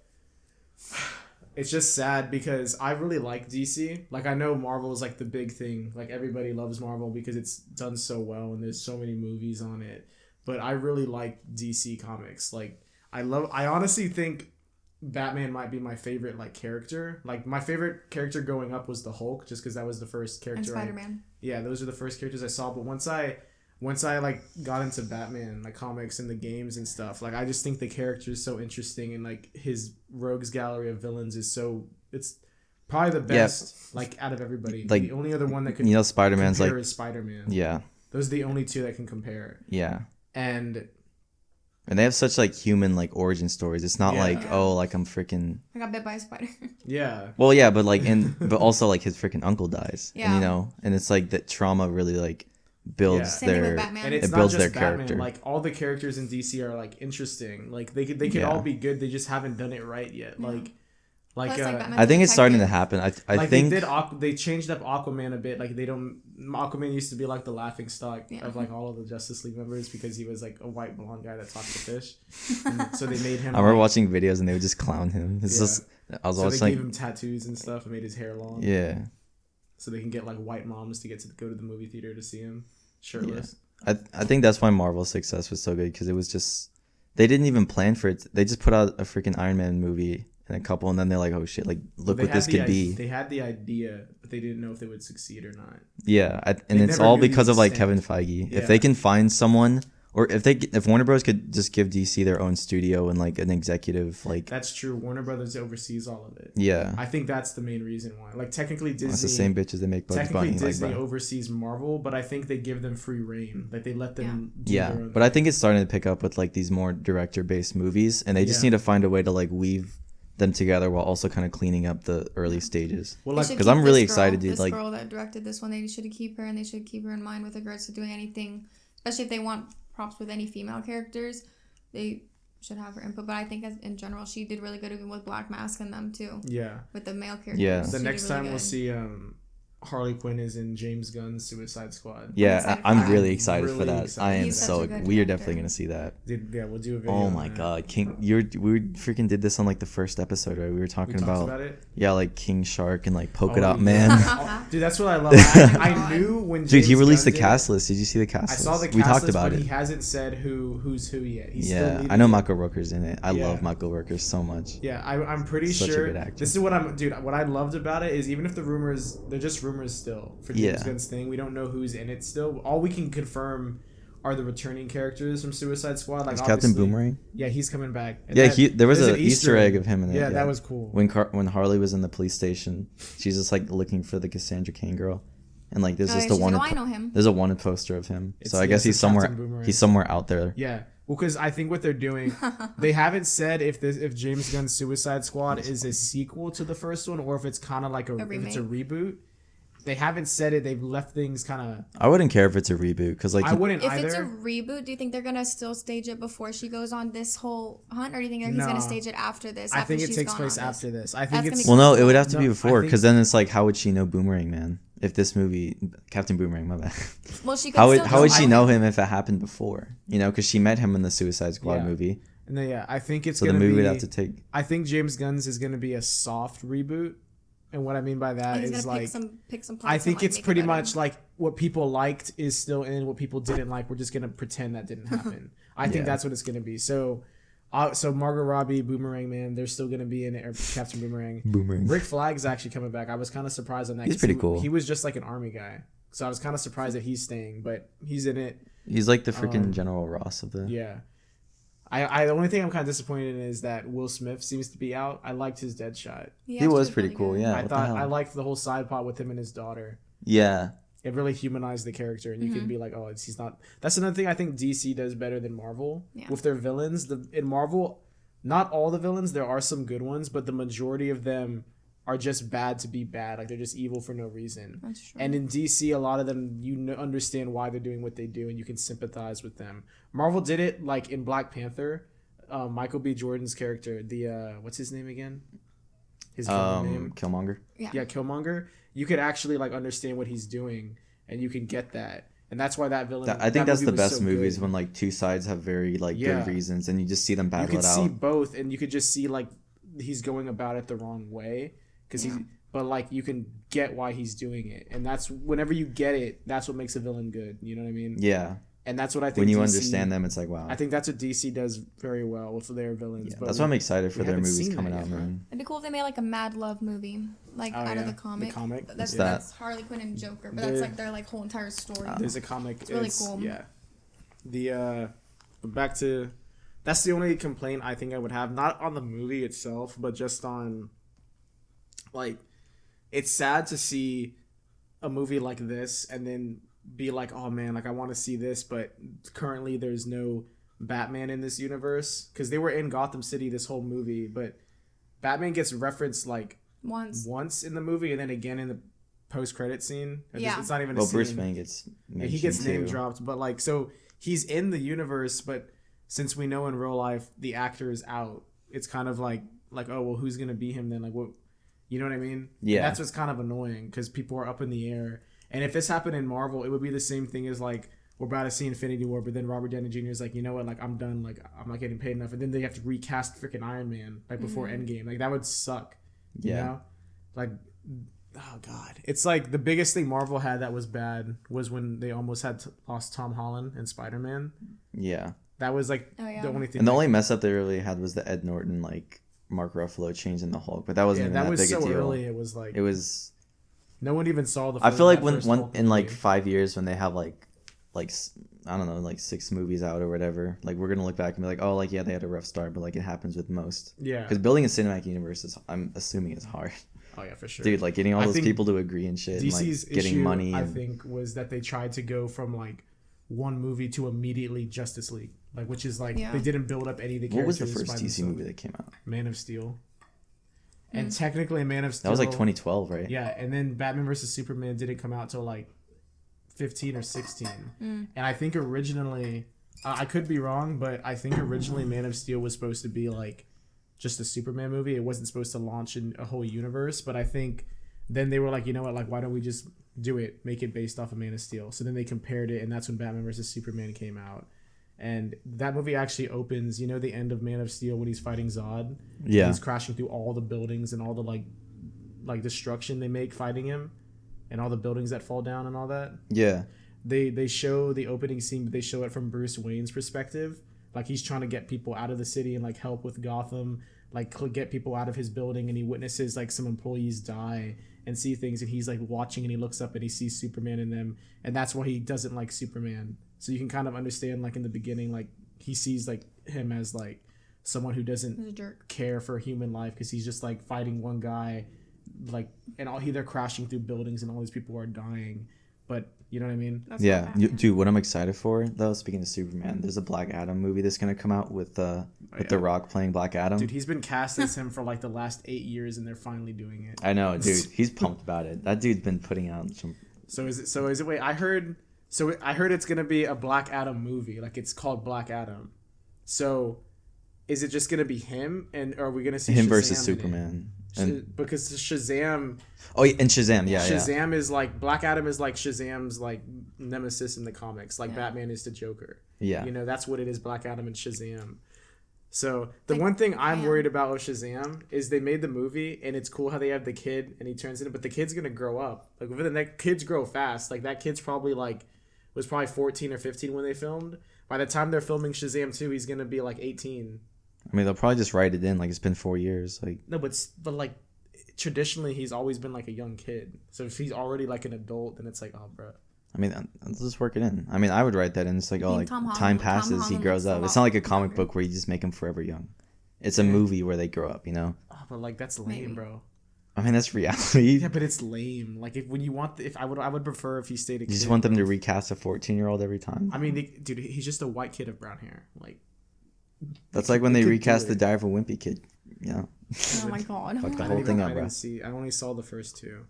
it's just sad because I really like DC. Like, I know Marvel is like the big thing. Like, everybody loves Marvel because it's done so well and there's so many movies on it. But I really like DC Comics. Like, I honestly think Batman might be my favorite like character. Like, my favorite character growing up was the Hulk, just because that was the first character. And Spider-Man. Yeah, those are the first characters I saw. But once I like got into Batman, like comics and the games and stuff, like I just think the character is so interesting, and like his rogues gallery of villains is it's probably the best like out of everybody. Like, the only other one that could Spider-Man's compare like is Spider-Man. Yeah. Those are the only two that can compare. Yeah. And they have such like human like origin stories. It's not like like I'm freaking I got bit by a spider. Yeah. Well, yeah, but like but also like his freaking uncle dies. Yeah. And, and it's like that trauma really like builds their and it's not just character. Like, all the characters in DC are like interesting. Like they could all be good. They just haven't done it right yet. Yeah. Like I think it's starting to happen. I think they changed up Aquaman a bit. Like, Aquaman used to be like the laughing stock of like all of the Justice League members because he was like a white blonde guy that talked to fish. And so they made him. I remember watching videos and they would just clown him. It's just I was watching. They gave him tattoos and stuff and made his hair long. Yeah. So they can get like white moms to go to the movie theater to see him shirtless. Yeah. I think that's why Marvel's success was so good, because it was just they didn't even plan for it. They just put out a freaking Iron Man movie and a couple, and then they're like, oh shit, like look what this could be. They had the idea, but they didn't know if they would succeed or not. Yeah, and it's all because of like Kevin Feige. Yeah. If they can find someone, or if Warner Bros could just give DC their own studio and like an executive, like that's true. Warner Brothers oversees all of it. Yeah, I think that's the main reason why. Like, technically Disney, that's the same bitches that make Bugs Bunny. Disney oversees Marvel, but I think they give them free reign. Like, they let them. Do their own but I think it's starting to pick up with like these more director-based movies, and they just need to find a way to like weave them together while also kind of cleaning up the early stages. Well, like, because I'm really excited, dude. This girl that directed this one, they should keep her, and they should keep her in mind with regards to doing anything, especially if they want props with any female characters. They should have her input, but I think in general she did really good even with Black Mask and them too. Yeah. With the male characters. Yeah. The next time we'll see Harley Quinn is in James Gunn's Suicide Squad. Yeah, I'm really excited for that. Excited. I am so. We are definitely gonna see that. Yeah, we'll do a video. Oh my god, King! We freaking did this on like the first episode, right? We were talking about it. Yeah, like King Shark and like Polka Dot Man. Dude, that's what I love. I knew when. Dude, he released the cast list. Did you see the cast list? I saw the cast we talked list, about but it. He hasn't said who's who yet. He's I know Margot Robbie's in it. I love Margot Robbie so much. Yeah, I'm pretty sure. This is what what I loved about it is, even if the rumors, they're just rumors still for James Gunn's thing. We don't know who's in it still. All we can confirm are the returning characters from Suicide Squad. Like Captain Boomerang. Yeah, he's coming back. And Yeah, there was an Easter egg of him in it. Yeah, that was cool. When Harley was in the police station, she's just like looking for the Cassandra Cain girl, and like there's just a wanted. I know him. There's a wanted poster of him, so I guess he's somewhere. He's somewhere out there. Yeah, well, because I think what they're doing, they haven't said if James Gunn's Suicide Squad is a sequel to the first one or if it's kind of like if it's a reboot. They haven't said it. They've left things kind of. I wouldn't care if it's a reboot because like I wouldn't if either. If it's a reboot, do you think they're gonna still stage it before she goes on this whole hunt, or do you think he's gonna stage it after this? I think it takes place after this. I think it's. Well, no, it would have to be before because then it's like, how would she know Boomerang Man if this movie Captain Boomerang? My bad. Well, she could how would she know him if it happened before? You know, because she met him in the Suicide Squad movie. And then, I think it's so gonna the movie be. would have to take. I think James Gunn's is gonna be a soft reboot. And what I mean by that is like, pick some I think it's pretty much like what people liked is still in, what people didn't like, we're just gonna pretend that didn't happen. I think that's what it's gonna be. So Margot Robbie, Boomerang Man, they're still gonna be in it, or Captain Boomerang. Rick Flag's actually coming back. I was kind of surprised on that. He's pretty cool. He was just like an army guy, so I was kind of surprised that he's staying, but he's in it. He's like the freaking General Ross of the. Yeah. The only thing I'm kind of disappointed in is that Will Smith seems to be out. I liked his Deadshot. He was pretty cool, yeah. I liked the whole side plot with him and his daughter. Yeah. It really humanized the character, and you can be like, oh, he's not. That's another thing I think DC does better than Marvel with their villains. In Marvel, not all the villains, there are some good ones, but the majority of them are just bad to be bad. Like, they're just evil for no reason. That's true. And in DC, a lot of them, understand why they're doing what they do, and you can sympathize with them. Marvel did it, like, in Black Panther. Michael B. Jordan's character, what's his name again? His villain name? Killmonger. Yeah, Killmonger. You could actually, like, understand what he's doing, and you can get that. And that's why that villain... I think that's the best movies, when, like, two sides have very, like, good reasons, and you just see them battle it out. You could see both, and you could just see, like, he's going about it the wrong way. But like, you can get why he's doing it, and that's whenever you get it, that's what makes a villain good. You know what I mean? Yeah. And that's what I think. When you understand them, it's like, wow. I think that's what DC does very well with their villains. Yeah, but that's why I'm excited for their movies coming out, man. It'd be cool if they made like a Mad Love movie, like out of the comic. The comic. That's Harley Quinn and Joker, but that's like their like whole entire story. There's a comic. It's really cool. Yeah. Back to. That's the only complaint I think I would have, not on the movie itself, but just on. Like, it's sad to see a movie like this and then be like, oh man, like I want to see this, but currently there's no Batman in this universe, because they were in Gotham City this whole movie, but Batman gets referenced like once in the movie and then again in the post-credit scene. It's not even a scene. Bruce Wayne gets mentioned, he gets name dropped, but like, so he's in the universe, but since we know in real life the actor is out, it's kind of like oh well, who's gonna be him then? Like, what? You know what I mean? Yeah. And that's what's kind of annoying, because people are up in the air. And if this happened in Marvel, it would be the same thing as like, we're about to see Infinity War, but then Robert Downey Jr. is like, you know what, like I'm done, like I'm not getting paid enough, and then they have to recast freaking Iron Man like before Endgame. Like, that would suck. You know? Like, oh god, it's like the biggest thing Marvel had that was bad was when they almost had lost Tom Holland and Spider-Man. Yeah. That was like the only thing. And the only mess up they really had was the Ed Norton like Mark Ruffalo changing the Hulk, but that wasn't even that big a deal. Early, it was like no one even saw the. I feel like when in like 5 years when they have like I don't know, like 6 movies out or whatever, like we're gonna look back and be like, oh, like yeah, they had a rough start, but like it happens with most. Yeah. Because building a cinematic universe is, I'm assuming, is hard. Oh yeah, for sure. Dude, like getting all those people to agree and shit, DC's and like getting money. I think was that they tried to go from like one movie to immediately Justice League, like, which is like they didn't build up any of the characters. What was the first DC movie that came out? Man of Steel. And technically Man of Steel, that was like 2012, right? Yeah, and then Batman vs Superman didn't come out till like 15 or 16. And I think originally, I could be wrong, but I think originally Man of Steel was supposed to be like just a Superman movie. It wasn't supposed to launch in a whole universe, but I think then they were like, you know what, like why don't we just do it, make it based off of Man of Steel? So then they compared it, and that's when Batman vs Superman came out. And that movie actually opens, you know, the end of Man of Steel when he's fighting Zod. Yeah. He's crashing through all the buildings and all the like destruction they make fighting him, and all the buildings that fall down and all that. Yeah. They show the opening scene, but they show it from Bruce Wayne's perspective. Like, he's trying to get people out of the city and like help with Gotham, like get people out of his building, and he witnesses like some employees die and see things, and he's like watching, and he looks up and he sees Superman in them, and that's why he doesn't like Superman. So you can kind of understand, like, in the beginning, like, he sees, like, him as, like, someone who doesn't care for human life because he's just, like, fighting one guy, like, and they're crashing through buildings and all these people are dying. But, you know what I mean? That's Dude, what I'm excited for, though, speaking of Superman, there's a Black Adam movie that's going to come out with The Rock playing Black Adam. Dude, he's been cast as him for, like, the last 8 years, and they're finally doing it. I know, dude. He's pumped about it. That dude's been putting out some... So is it, wait, I heard it's going to be a Black Adam movie. Like, it's called Black Adam. So, is it just going to be him, and are we going to see him Shazam versus Superman? Because Shazam... Oh, and Shazam, yeah. Shazam is like... Black Adam is like Shazam's, like, nemesis in the comics. Like, Batman is the Joker. Yeah. You know, that's what it is, Black Adam and Shazam. So, the one thing I'm worried about with Shazam is they made the movie, and it's cool how they have the kid, and he turns into... But the kid's going to grow up. Like, kids grow fast. Like, that kid's probably, like... Was probably 14 or 15 when they filmed. By the time they're filming Shazam 2, he's going to be, like, 18. I mean, they'll probably just write it in. Like, it's been 4 years. Like No, but like... Traditionally, he's always been like a young kid. So if he's already like an adult, then it's like, oh, bro. I mean, let's just work it in. I mean, I would write that in. It's like, oh, like time passes, he grows up. It's not like a comic book where you just make him forever young. It's a movie where they grow up, you know? Oh, but like that's lame, bro. I mean, that's reality. Yeah, but it's lame. Like I would prefer if he stayed a kid. You just want them to recast a 14-year-old every time. I mean, dude, he's just a white kid with brown hair. Like that's like when they recast the Diary of a Wimpy Kid. Yeah. Oh my god. Fuck the whole thing up, bro. I only saw the first two.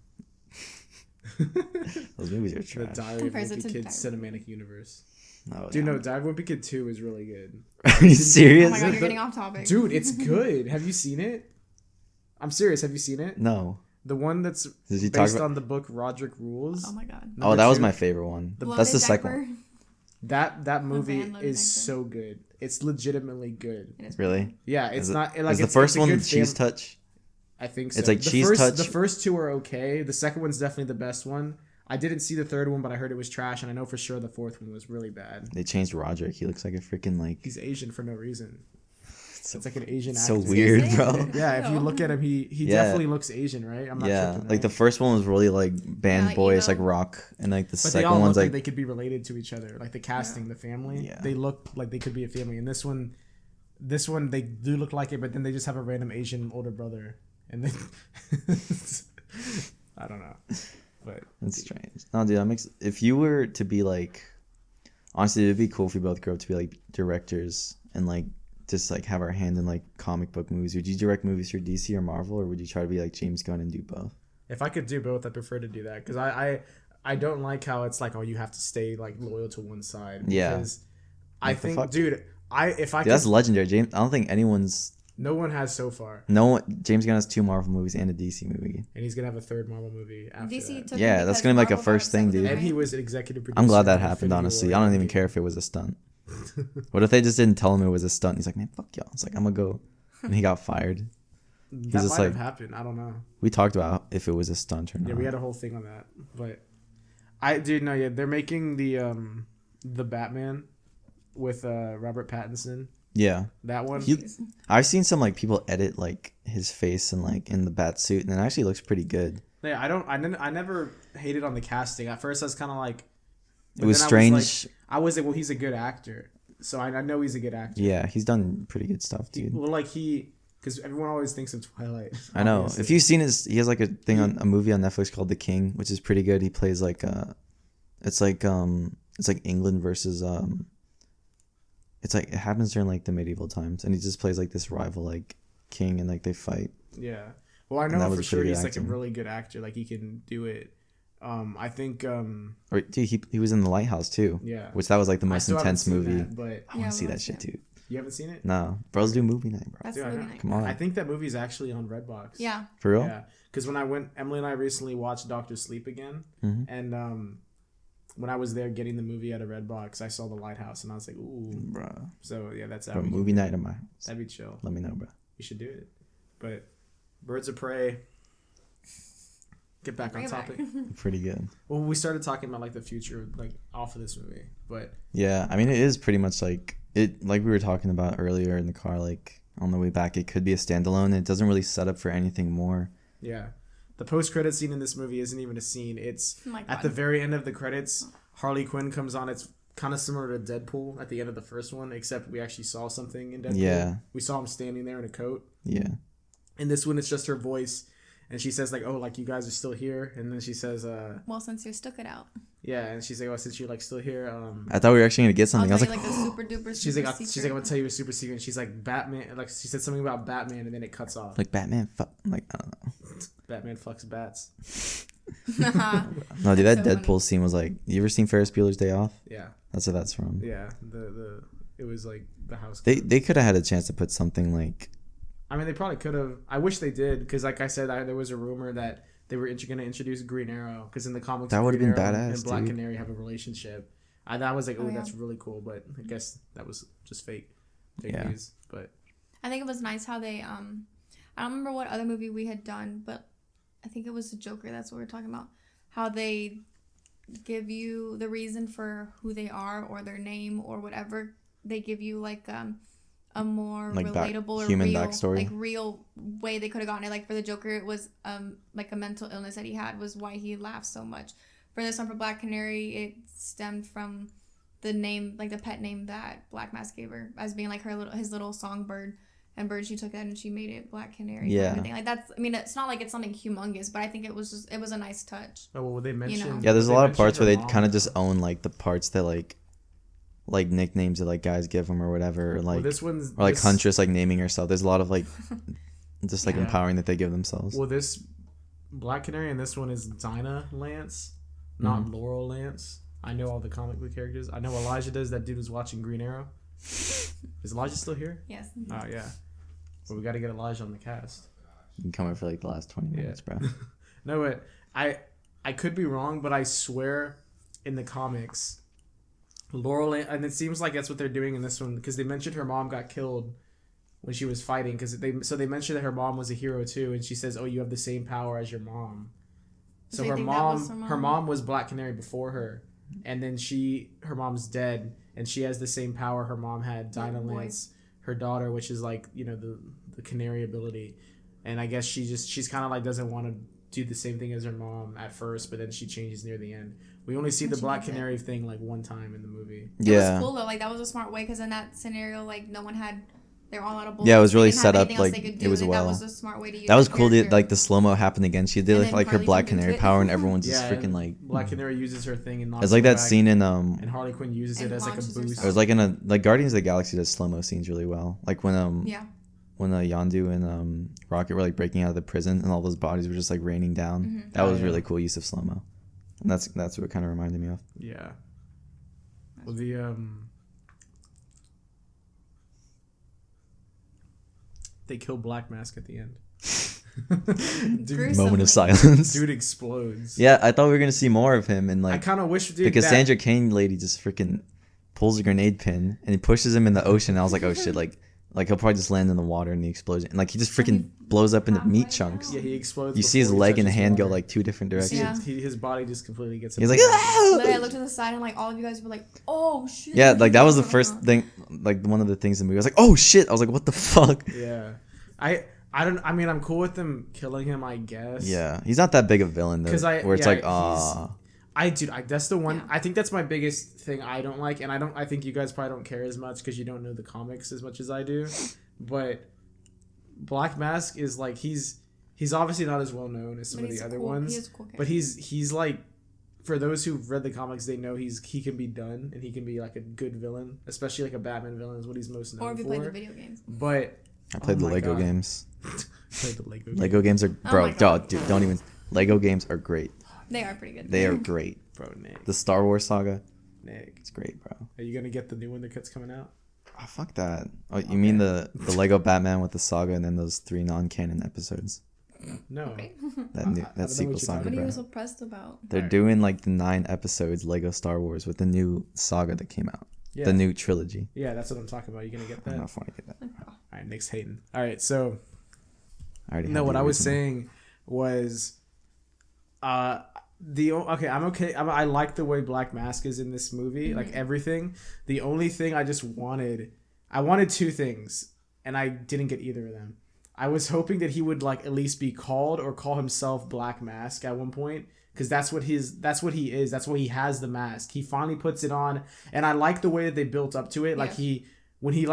Those movies are trash. The Diary of a Wimpy Kid cinematic universe. No, dude, no, Diary of a Wimpy Kid 2 is really good. Are you serious? Oh my god, you're getting off topic. Dude, it's good. Have you seen it? I'm serious. Have you seen it? No. The one that's based on the book Roderick Rules. Oh my god. Oh, that was my favorite one. That's the second one. That movie is so good. It's legitimately good. Really? Yeah, it's not like is the first one Cheese Touch? I think so. It's like Cheese Touch. The first two are okay. The second one's definitely the best one. I didn't see the third one, but I heard it was trash, and I know for sure the fourth one was really bad. They changed Roderick. He looks like a freaking like. He's Asian for no reason. It's like an Asian actor. So weird, bro. Yeah, if you look at him, he definitely looks Asian, right? I'm not sure. Like the first one was really like band boys, like rock, and like the second one's like they could be related to each other. Like the casting, the family, they look like they could be a family. And this one they do look like it, but then they just have a random Asian older brother, and then I don't know, but it's strange. No, dude, if you were to be like, honestly, it'd be cool if we both grew up to be like directors and like. Just like have our hand in like comic book movies. Would you direct movies for DC or Marvel, or would you try to be like James Gunn and do both? If I could do both, I'd prefer to do that because I don't like how it's like, oh, you have to stay like loyal to one side. Because I think, dude, that's legendary. James, I don't think no one has so far. James Gunn has 2 Marvel movies and a DC movie, and he's gonna have a 3rd Marvel movie after DC that. Yeah, that's gonna be like a first thing, dude. And he was an executive producer. I'm glad that happened. Honestly, I don't even care if it was a stunt. What if they just didn't tell him it was a stunt? He's like, man, fuck y'all. It's like, I'm gonna go, and he got fired. That might have happened. I don't know. We talked about if it was a stunt or not. Yeah, we had a whole thing on that, but they're making the Batman with Robert Pattinson. Yeah, that one. I've seen some like people edit like his face and like in the bat suit, and it actually looks pretty good. Yeah, I never hated on the casting. At first, I was kind of like. It was strange. I was like, well, he's a good actor, so I know he's a good actor. Yeah, he's done pretty good stuff, dude. Well, like because everyone always thinks of Twilight. I know. Obviously. If you've seen he has like a movie on Netflix called The King, which is pretty good. He plays like it's like England versus it's like it happens during like the medieval times, and he just plays like this rival like king, and like they fight. Yeah. Well, I know for sure he's like a really good actor. Like he can do it. I think. Dude, he was in The Lighthouse too. Yeah. Which that was like the most intense movie. But I want to see that shit too. You haven't seen it? No, bros do movie night, bro. That's movie night. Come on. I think that movie's actually on Redbox. Yeah. For real? Yeah. Because when Emily and I recently watched Doctor Sleep again, and when I was there getting the movie out of Redbox, I saw The Lighthouse, and I was like, ooh, bro. So yeah, that's how movie night in my house. That'd be chill. Let me know, bro. You should do it. But Birds of Prey. Get back on topic. Pretty good. Well, we started talking about like the future, like off of this movie, but yeah, I mean, it is pretty much like it. Like we were talking about earlier in the car, like on the way back, it could be a standalone. It doesn't really set up for anything more. Yeah, the post-credit scene in this movie isn't even a scene. It's at the very end of the credits. Harley Quinn comes on. It's kind of similar to Deadpool at the end of the first one, except we actually saw something in Deadpool. Yeah. We saw him standing there in a coat. Yeah. In this one, it's just her voice. And she says, like, oh, like, you guys are still here. And then she says, well, since you stuck it out. yeah. And she's like, oh, since you're, like, still here. I thought we were actually going to get something. I was like, a super duper she's like, I'm going to tell you a super secret. And she's like, Batman. Like, she said something about Batman, and then it cuts off. like Batman. Like, I don't know. Batman fucks bats. No, dude, that So Deadpool funny. scene was like, you ever seen Ferris Bueller's Day Off? Yeah. That's what that's from. Yeah. It was, like, the house. They could have had a chance to put something like, I mean, they probably could have. I wish they did, because, like I said, there was a rumor that they were going to introduce Green Arrow, because in the comics, That would've Green been Arrow badass, and Black dude. Canary have a relationship. I was like, oh, yeah. that's really cool, but I guess that was just fake Yeah. news. But I think it was nice how they I don't remember what other movie we had done, but I think it was the Joker. That's what we were talking about. How they give you the reason for who they are or their name or whatever. They give you like a more Like relatable or human real, backstory? like real way they could have gotten it. Like for the Joker, it was like a mental illness that he had was why he laughed so much. For this one, for Black Canary, it stemmed from the name, like the pet name that Black Mask gave her, as being like his little songbird. And bird, she took that and she made it Black Canary. Yeah. Kind of thing. Like that's. I mean, it's not like it's something humongous, but I think it was a nice touch. oh, well, they mentioned. yeah, there's a they lot of mentioned parts her where they mom. kind of just own like the parts that like nicknames that like guys give them or whatever, or, like Well, this one's or like this, Huntress like naming herself. There's a lot of like just like Yeah. empowering that they give themselves. Well, this Black Canary and this one is Dinah Lance, not Mhm. Laurel Lance. I know all the comic book characters. I know Elijah does. That dude was watching Green Arrow. Is Elijah still here? Yes. Oh yeah. Well, we got to get Elijah on the cast. You can come here for like the last 20 minutes, bro. No, but I could be wrong, but I swear in the comics, Laurel, and it seems like that's what they're doing in this one, because they mentioned her mom got killed when she was fighting, because they mentioned that her mom was a hero too, and she says, oh, you have the same power as your mom. So So you her think that was mom, her her mom? mom was Black Canary before her, and then her mom's dead, and she has the same power her mom had, Dinah boy. Lance, her daughter, which is like, you know, the canary ability. And I guess she's kind of like doesn't want to do the same thing as her mom at first, but then she changes near the end. We only see And the she Black does it. Canary thing like one time in the movie. It Yeah. was cool though. Like that was a smart way, because in that scenario, like no one had. They were all out of bullets. Yeah, it was They really didn't set have up, anything else like, they could it do, was and well. That was a smart way to use That was the cool. character. Like the slow mo happened again. She did And like then her Harley Black jumped into Canary it. power, and everyone's just Yeah, freaking and like. Black Canary uses her thing and knocks It's like her that back, scene in and Harley Quinn uses it And as like a launches boost. herself. It was like in a like Guardians of the Galaxy does slow mo scenes really well. Like when Yeah. when Yondu and Rocket were like breaking out of the prison and all those bodies were just like raining down. Mhm. That Oh, was yeah. really cool use of slow mo. And that's what it kind of reminded me of. Yeah. Well, the they kill Black Mask at the end. dude, Gruesome. Moment of Something. silence. dude explodes. Yeah, I thought we were gonna see more of him and I like kind of wish, dude, because that, Sandra Kane lady just freaking pulls a grenade pin and he pushes him in the ocean. And I was like, oh shit, like he'll probably just land in the water in the explosion. And like he just freaking blows up into meat chunks. Yeah, he explodes. You see his before he leg and touches hand go water. like two different You see directions. Yeah. his body just completely gets. He's like, absorbed. But I looked to the side and like all of you guys were like, "Oh shit!" yeah, like that was the first thing, like one of the things in the movie. I was like, oh shit! I was like, what the fuck? Yeah, I don't. I mean, I'm cool with them killing him, I guess. Yeah, he's not that big a villain though. 'Cause Where it's yeah, like, ah, That's the one. Yeah. I think that's my biggest thing I don't like, and I think you guys probably don't care as much because you don't know the comics as much as I do. But Black Mask is like he's obviously not as well known as some of the other ones. He is a cool But character. he's like, for those who've read the comics, they know he can be done and he can be like a good villain, especially like a Batman villain is what he's most known Or if you for. played the video games. But I played oh the my Lego God. games. played the Lego. Lego games are Oh bro, my God. dude, don't even. Lego games are great. They are pretty good. They are great. Bro, Nick. The Star Wars saga, Nick, it's great, bro. are you gonna get the new one that's coming out? Oh, fuck that. Oh, you mean the Lego Batman with the saga and then those 3 non-canon episodes? No. Okay. That I don't know that sequel what you're saga, What are bro. you so pressed about? They're Alright. doing like the 9 episodes Lego Star Wars with the new saga that came out. Yeah. The new trilogy. Yeah, that's what I'm talking about. You gonna get I don't know that? if I want to get that. All right, Nick's hating. All right, so I already no, have what the I was original. saying was, I like the way Black Mask is in this movie, like everything. The only thing I wanted 2 things, and I didn't get either of them. I was hoping that he would like at least be called or call himself Black Mask at one point, because that's what he is. That's why he has the mask. He finally puts it on, and I like the way that they built up to it. Like when he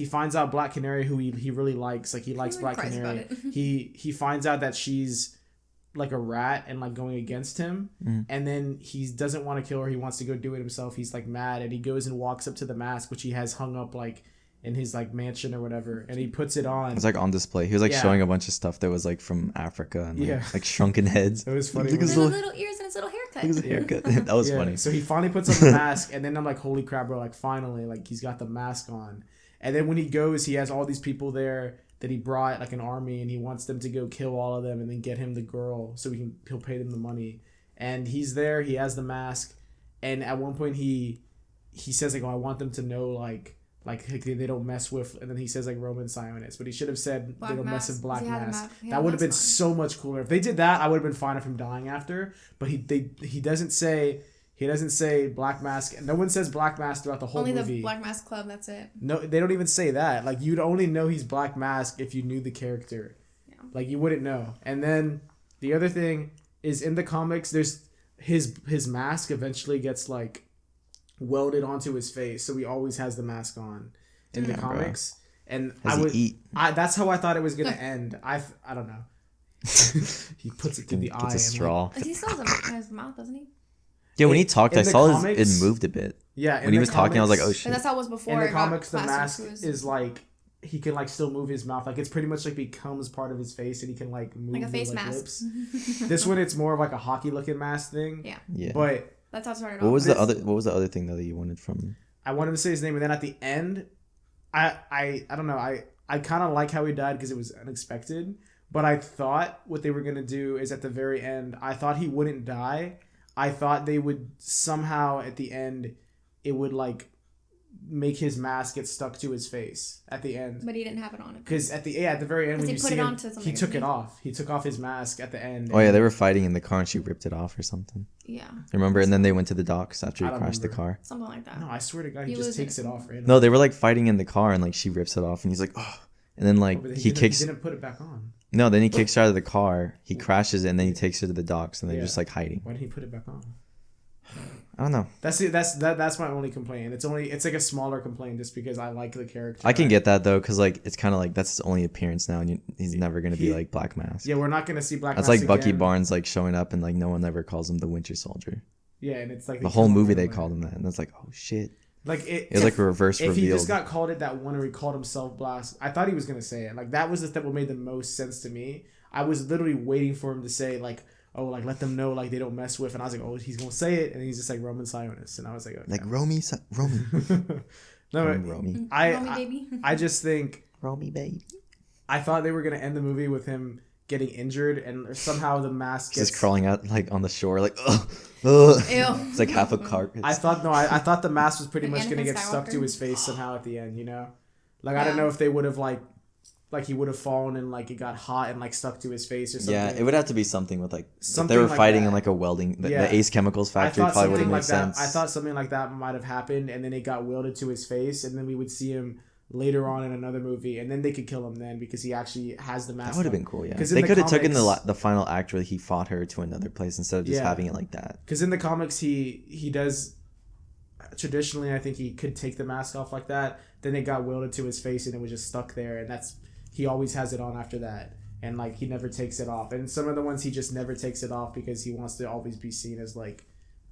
finds out Black Canary, who he really likes. Like he likes Black Canary. He finds out that she's like a rat and like going against him, and then he doesn't want to kill her. He wants to go do it himself. He's like mad, and he goes and walks up to the mask, which he has hung up like in his like mansion or whatever, and he puts it on. It's like on display. He was like showing a bunch of stuff that was like from Africa and like shrunken heads. It was funny. Look at his little ears and his little haircut. Look at his haircut. That was funny. So he finally puts on the mask, and then I'm like, holy crap, bro! Like finally, like he's got the mask on. And then when he goes, he has all these people there that he brought, like an army, and he wants them to go kill all of them and then get him the girl so he'll pay them the money. And he's there. He has the mask, and at one point he says like, "Oh, I want them to know like they don't mess with," and then he says like Roman Sionist, but he should have said they don't mess with Black Mask. That would have been so much cooler. If they did that, I would have been fine with him dying after. But he doesn't say Black Mask. No one says Black Mask throughout the whole movie. Only the Black Mask Club. That's it. No, they don't even say that. Like you'd only know he's Black Mask if you knew the character. Yeah. Like you wouldn't know. And then the other thing is in the comics, there's his mask eventually gets like welded onto his face, so he always has the mask on in the comics. Bro. And that's how I thought it was gonna end. I don't know. He puts it through the eye. Puts a straw. He still has his mouth, doesn't he? Yeah, when he talked, I saw it moved a bit. Yeah, when he was talking, I was like, oh shit. But that's how it was before. In the comics, the mask is like he can like still move his mouth. Like it's pretty much like becomes part of his face, and he can like move like a face mask. Lips. This one, it's more of like a hockey looking mask thing. Yeah. But that's how it started. What was the other thing though that you wanted from? I wanted to say his name, and then at the end, I don't know. I kind of like how he died because it was unexpected. But I thought what they were gonna do is at the very end. I thought he wouldn't die. I thought they would somehow at the end, it would like make his mask get stuck to his face at the end. But he didn't have it on. Because at the very end when you see him, he took it off. He took off his mask at the end. Oh yeah, they were fighting in the car and she ripped it off or something. Yeah. Remember? And then they went to the docks after he crashed the car. Something like that. No, I swear to God, he just takes it off randomly. No, they were like fighting in the car and like she rips it off and he's like, oh. And then like he didn't put it back on. No, then he kicks her out of the car. He crashes it, and then he takes her to the docks, and they're just like hiding. Why didn't he put it back on? I don't know. That's my only complaint. It's like a smaller complaint just because I like the character. I can get that though, because like it's kind of like that's his only appearance now, and he's never gonna be like Black Mask. Yeah, we're not gonna see Black Mask. That's like Bucky Barnes like showing up, and like no one ever calls him the Winter Soldier. Yeah, and it's like the whole movie they called him that, and it's like, oh shit. Like it was like a reverse reveal. If he just got called it that one, or he called himself Blast, I thought he was gonna say it. Like that was the step that made the most sense to me. I was literally waiting for him to say like, oh, like let them know like they don't mess with, and I was like, oh, he's gonna say it, and he's just like Roman Sionist, and I was like, okay. Like Romy. No, Romy. I just think Romy baby. I thought they were gonna end the movie with him getting injured, and somehow the mask gets just crawling out like on the shore, like ugh. It's like half a carcass. I thought the mask was pretty much gonna get stuck to his face somehow at the end, you know? Like I don't know if they would have like he would have fallen and like it got hot and like stuck to his face or something. Yeah, it would have to be something with like if they were like fighting in like a welding the Ace Chemicals factory probably would have made sense. I thought something like that might have happened, and then it got welded to his face, and then we would see him later on in another movie, and then they could kill him then because he actually has the mask. That would have been cool, yeah. They could have taken the final act where he fought her to another place instead of just having it like that. Because in the comics, he does traditionally, I think he could take the mask off like that. Then it got welded to his face, and it was just stuck there, and he always has it on after that, and like he never takes it off. And some of the ones he just never takes it off because he wants to always be seen as like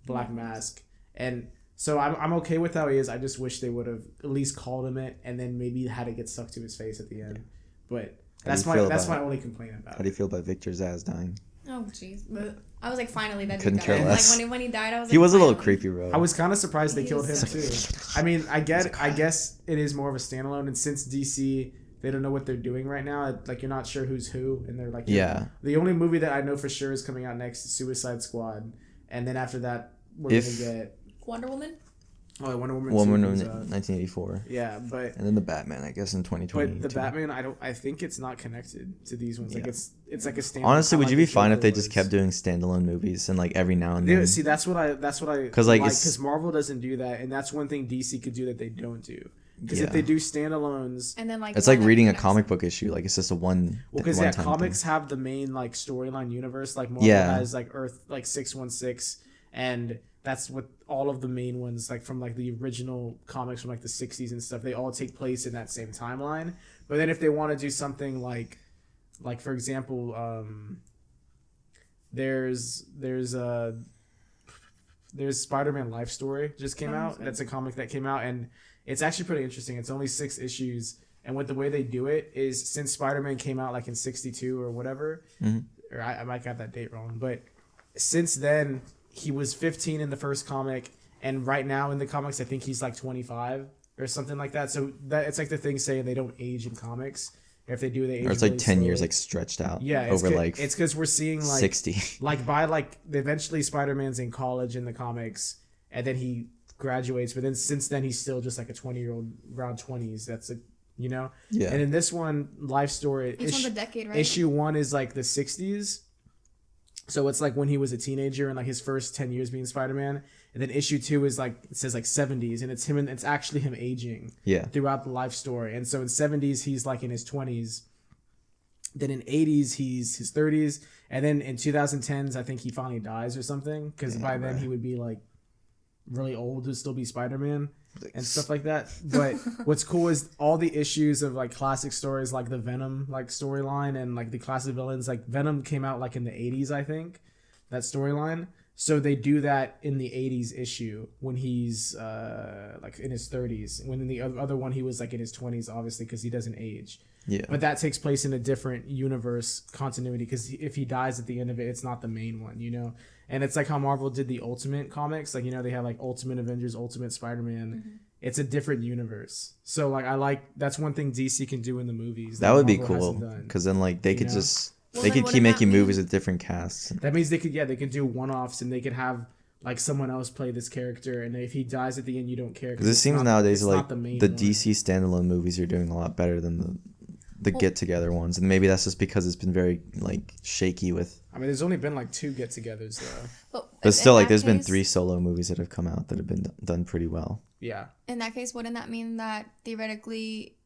Black Mask. And so I'm okay with how he is. I just wish they would have at least called him it, and then maybe had it get stuck to his face at the end. But that's my only complaint about it. How do you feel about Victor Zsasz dying? Oh jeez, I was like, finally that couldn't care less. Like when he died, I was like, he was a little creepy, bro. I was kind of surprised they killed him too. I mean, I guess it is more of a standalone, and since DC, they don't know what they're doing right now. Like you're not sure who's who, and they're like, yeah. The only movie that I know for sure is coming out next is Suicide Squad, and then after that we're gonna get Wonder Woman. Oh, Wonder Woman 1984. Yeah, but and then the Batman, I guess, in 2020. But the Batman, I think it's not connected to these ones. Yeah. Like it's like a standalone. Honestly, would you be fine if they just kept doing standalone movies and like every now and then? Yeah, see, that's what I because Marvel doesn't do that, and that's one thing DC could do that they don't do. Because if they do standalones, and then like it's like reading a comic book issue. Like it's just a one. Well, because comics have the main like storyline universe. Like Marvel has like Earth like 616, and that's what all of the main ones like from like the original comics from like the 60s and stuff. They all take place in that same timeline. But then if they want to do something like for example, there's Spider-Man Life Story just came out. That's a comic that came out, and it's actually pretty interesting. It's only 6 issues, and what the way they do it is since Spider-Man came out like in 62 or whatever, or I might got that date wrong, but since then he was 15 in the first comic, and right now in the comics I think he's like 25 or something like that. So that it's like the thing saying they don't age in comics. If they do, they age. Or it's like really 10 slowly. years like stretched out. Yeah, over like it's because we're seeing like 60. Like by like eventually Spider-Man's in college in the comics, and then he graduates. But then since then he's still just like a 20-year-old, around 20s. That's a Yeah. And in this one, Life Story, each one's a decade, right? Issue 1 is like the 60s. So it's like when he was a teenager and like his first 10 years being Spider-Man. And then issue 2 is like, it says like 70s, and it's him, and it's actually him aging throughout the life story. And so in 70s, he's like in his 20s. Then in 80s, he's his 30s. And then in 2010s, I think he finally dies or something. Because by then he would be like really old to still be Spider-Man and stuff like that. But what's cool is all the issues of like classic stories, like the Venom like storyline and like the classic villains. Like Venom came out like in the 80s, I think, that storyline. So they do that in the 80s issue when he's like in his 30s. When in the other one he was like in his 20s, obviously, because he doesn't age. Yeah. But that takes place in a different universe continuity, because if he dies at the end of it, it's not the main one, you know? And it's like how Marvel did the Ultimate comics. Like, you know, they have like Ultimate Avengers, Ultimate Spider-Man. Mm-hmm. It's a different universe. So like that's one thing DC can do in the movies. That would be cool, because then like they could just... They could keep making movies with different casts. That means they could do one-offs, and they could have like someone else play this character, and if he dies at the end, you don't care. Because it seems nowadays like the DC standalone movies are doing a lot better than the get-together ones, and maybe that's just because it's been very like shaky with. I mean, there's only been like 2 get-togethers though. But still, like there's been 3 solo movies that have come out that have been done pretty well. Yeah. In that case, wouldn't that mean that theoretically,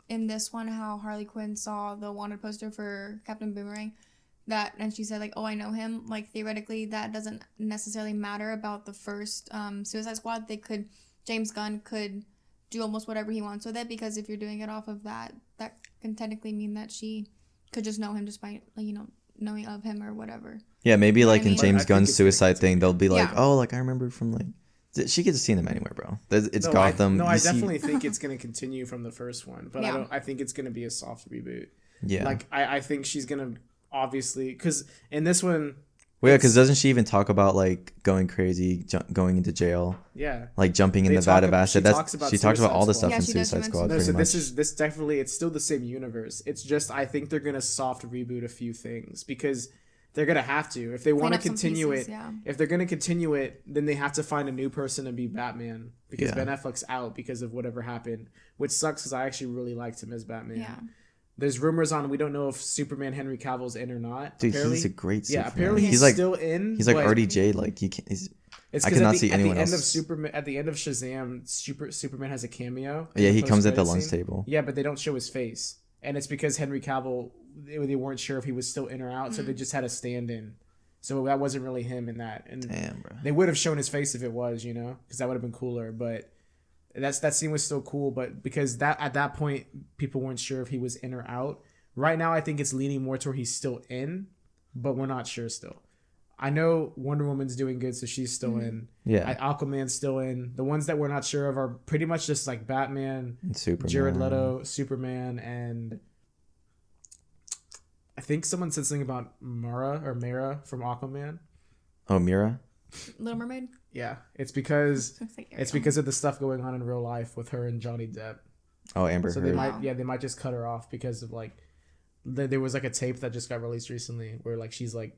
in this one, how Harley Quinn saw the wanted poster for Captain Boomerang, and she said like, oh, I know him, like theoretically that doesn't necessarily matter about the first Suicide Squad. James Gunn could do almost whatever he wants with it, because if you're doing it off of that can technically mean that she could just know him just by, like, you know, knowing of him or whatever. Yeah, maybe like in James Gunn's Suicide thing, they'll be like, oh, like I remember from like, she could have seen him anywhere, bro. It's Gotham. I definitely think it's going to continue from the first one, but I think it's going to be a soft reboot. Yeah. Like, I think she's going to obviously, because in this one... Well, yeah, because doesn't she even talk about, like, going crazy, going into jail? Yeah. Like, jumping in the vat of acid. She talks about all the stuff in Suicide Squad, pretty much. This definitely, it's still the same universe. It's just, I think they're going to soft reboot a few things, because... They're going to have to. If they want to continue it, if they're going to continue it, then they have to find a new person to be Batman, because Ben Affleck's out because of whatever happened, which sucks because I actually really liked him as Batman. Yeah. There's rumors on, we don't know if Superman Henry Cavill's in or not. Dude, he's a great Superman. Yeah, apparently he's like, still in. He's like RDJ, like he can't... I cannot see anyone else. At the end of Shazam, Superman has a cameo. Yeah, he comes at the lunch table. Yeah, but they don't show his face. And it's because Henry Cavill, they weren't sure if he was still in or out, so they just had a stand-in. So that wasn't really him in that. And damn, bro. They would have shown his face if it was, you know, because that would have been cooler. But that scene was still cool. But because at that point, people weren't sure if he was in or out. Right now, I think it's leaning more toward he's still in, but we're not sure still. I know Wonder Woman's doing good, so she's still in. Yeah. Aquaman's still in. The ones that we're not sure of are pretty much just like Batman, and Superman. Jared Leto, Superman, and I think someone said something about Mera from Aquaman. Oh, Mera? Little Mermaid? Yeah. It's because of the stuff going on in real life with her and Johnny Depp. Oh, Amber Heard. So they might just cut her off because of like there was like a tape that just got released recently where like she's like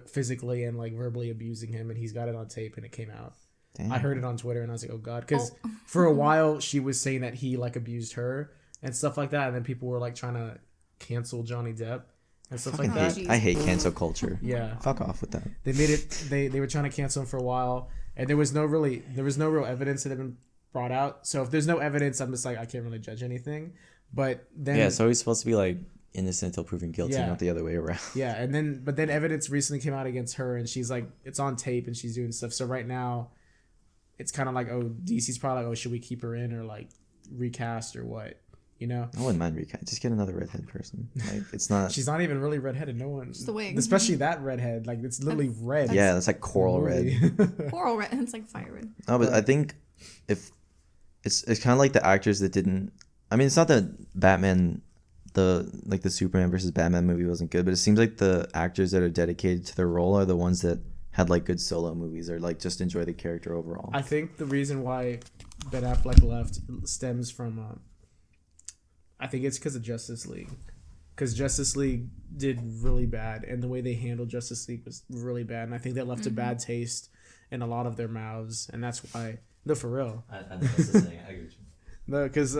physically and like verbally abusing him, and he's got it on tape and it came out. Damn. I heard it on Twitter and I was like, oh god, because for a while she was saying that he like abused her and stuff like that, and then people were like trying to cancel Johnny Depp and stuff like that. I hate cancel culture. Yeah, fuck off with that. They made it. They were trying to cancel him for a while, and there was no real evidence that had been brought out. So if there's no evidence, I'm just like, I can't really judge anything. But then Yeah, it's always supposed to be like innocent until proven guilty, Yeah. not the other way around. yeah, and then evidence recently came out against her, and she's like, it's on tape, and she's doing stuff. So right now, it's kind of like, oh, DC's probably like, oh, should we keep her in or like recast or what? You know? I wouldn't mind recast. Just get another redhead person. Like it's not. She's not even really redheaded. No one. Just the wig. Especially that redhead. Like it's literally red. Yeah, it's like coral red. Coral red. It's like fire red. No, but I think if it's kind of like the actors that didn't. I mean, it's not that Batman, the Superman versus Batman movie wasn't good, but it seems like the actors that are dedicated to their role are the ones that had like good solo movies or like just enjoy the character overall. I think the reason why Ben Affleck left stems from. I think it's because of Justice League. Because Justice League did really bad, and the way they handled Justice League was really bad, and I think that left a bad taste in a lot of their mouths, and that's why. No, for real. I think that's the thing. I agree with you. No, because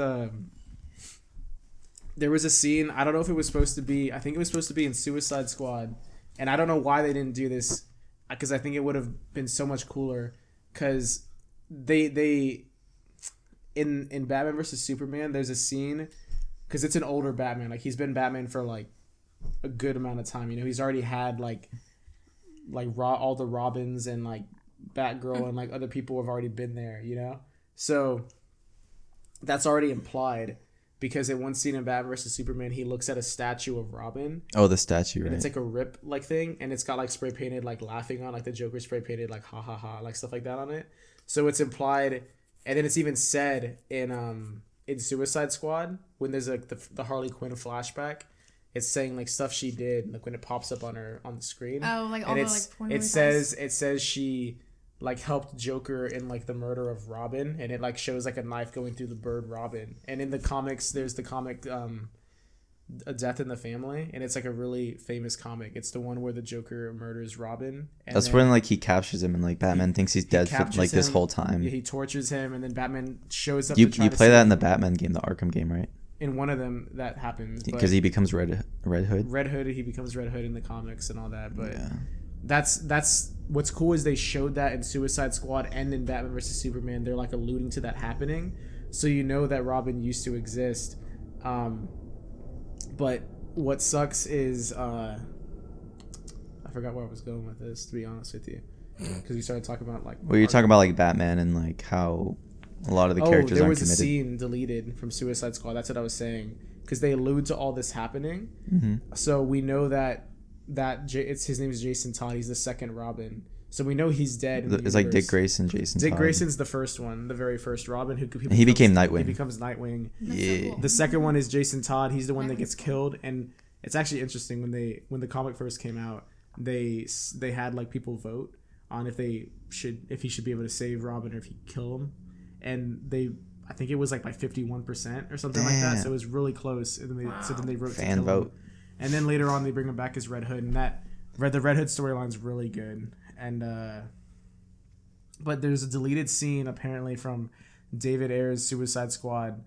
there was a scene. I don't know if it was supposed to be. I think it was supposed to be in Suicide Squad, and I don't know why they didn't do this. Because I think it would have been so much cooler. Because they in Batman versus Superman, there's a scene. Because it's an older Batman. Like he's been Batman for like a good amount of time. You know, he's already had like all the Robins and like Batgirl and like other people have already been there. You know, so that's already implied. Because in one scene in Batman vs Superman, he looks at a statue of Robin. Oh, the statue, right? And it's like a rip like thing, and it's got like spray painted like laughing on, like the Joker spray painted like ha ha ha, like stuff like that on it. So it's implied, and then it's even said in Suicide Squad when there's like the Harley Quinn flashback. It's saying like stuff she did, like when it pops up on the screen. Oh, like all and the it's, like. it says she like helped Joker in like the murder of Robin, and it like shows like a knife going through the bird Robin. And in the comics, there's the comic A Death in the Family, and it's like a really famous comic. It's the one where the Joker murders Robin. And that's when like he captures him, and like Batman thinks he's dead for like this whole time. Yeah, he tortures him, and then Batman shows up. You play that in the Batman game, the Arkham game, right? In one of them, that happens because he becomes Red Hood. Red Hood, he becomes Red Hood in the comics and all that. But yeah. That's what's cool is they showed that in Suicide Squad and in Batman vs Superman. They're like alluding to that happening, so you know that Robin used to exist. But what sucks is I forgot where I was going with this, to be honest with you, because we started talking about like. Well, you're talking about like Batman and like how a lot of the characters there aren't was committed. a scene deleted from Suicide Squad. That's what I was saying, because they allude to all this happening. Mm-hmm. So we know that his name is Jason Todd. He's the second Robin. So we know he's dead. It's like Dick Grayson, Jason Todd. Dick Grayson's the first one, the very first Robin. He became Nightwing. He becomes Nightwing. Yeah. So cool. The second one is Jason Todd. He's the one that gets killed. And it's actually interesting when the comic first came out, they had like people vote on if he should be able to save Robin or if he'd kill him. And I think it was like by 51% or something like that. So it was really close. And then they wrote fan to kill vote. him. And then later on they bring him back as Red Hood, and the Red Hood storyline's really good. And but there's a deleted scene apparently from David Ayer's Suicide Squad,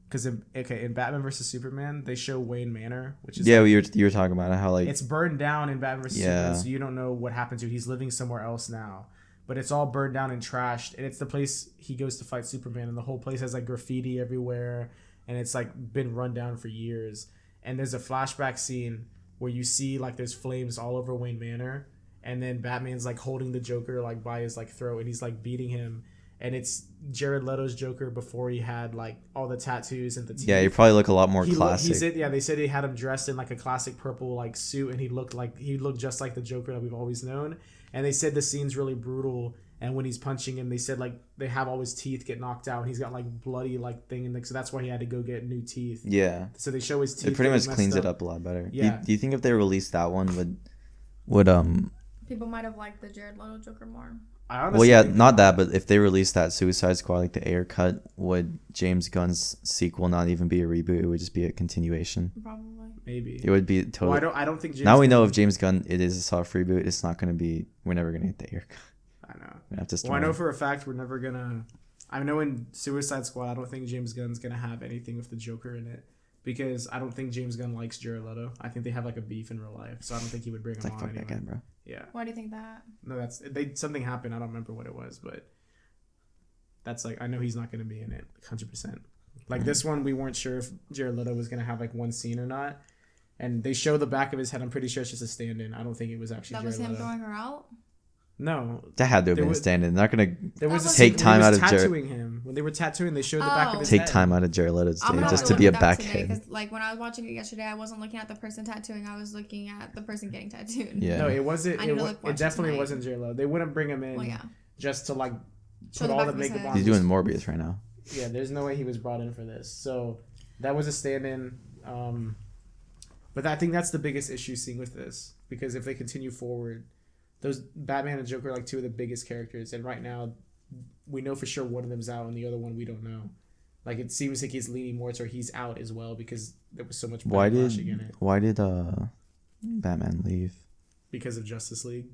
because in Batman vs Superman they show Wayne Manor, which is you were talking about how like it's burned down in Batman vs Superman, so you don't know what happened to it. He's living somewhere else now, but it's all burned down and trashed, and it's the place he goes to fight Superman, and the whole place has like graffiti everywhere, and it's like been run down for years. And there's a flashback scene where you see like there's flames all over Wayne Manor, and then Batman's like holding the Joker like by his like throat, and he's like beating him, and it's Jared Leto's Joker before he had like all the tattoos and the teeth. Yeah, you probably look a lot more classic. They said he had him dressed in like a classic purple like suit, and he looked just like the Joker that we've always known. And they said the scene's really brutal, and when he's punching him, they said like they have all his teeth get knocked out, and he's got like bloody like thing, and so that's why he had to go get new teeth. Yeah. So they show his teeth. It pretty much cleans it up a lot better. Yeah. Do you think if they released that one would people might have liked the Jared Leto Joker more. I honestly not that, but if they released that Suicide Squad, like the Ayer cut, would James Gunn's sequel not even be a reboot? It would just be a continuation. Probably. Maybe. It would be totally. Well, I don't think James now we know if James Gunn it is a soft reboot, it's not going to be. We're never going to get the Ayer cut. I know. We have to I know for a fact we're never gonna. I know in Suicide Squad, I don't think James Gunn's gonna have anything with the Joker in it, because I don't think James Gunn likes Jared Leto. I think they have like a beef in real life, so I don't think he would bring him on fuck anyway. that guy, bro. Yeah. Why do you think that? No, something happened. I don't remember what it was, but that's like I know he's not going to be in it 100%. Like this one, we weren't sure if Jared Leto was going to have like one scene or not, and they show the back of his head. I'm pretty sure it's just a stand-in. I don't think it was actually. That was him throwing her out. No, that had to have been a stand-in. They're not gonna take time out of tattooing him. When they were tattooing, they showed the back of his head. Take time out of Jared Leto's day just to be a backhead. Because like when I was watching it yesterday, I wasn't looking at the person tattooing. I was looking at the person getting tattooed. Yeah. No, it wasn't. It definitely wasn't Jared Leto. They wouldn't bring him in just to like put all the makeup on. He's doing Morbius right now. Yeah, there's no way he was brought in for this. So that was a stand-in. But I think that's the biggest issue seeing with this, because if they continue forward, those Batman and Joker are like two of the biggest characters, and right now we know for sure one of them's out and the other one we don't know. Like it seems like he's leaning more towards he's out as well because there was so much backlash in it. Why did Batman leave? Because of Justice League.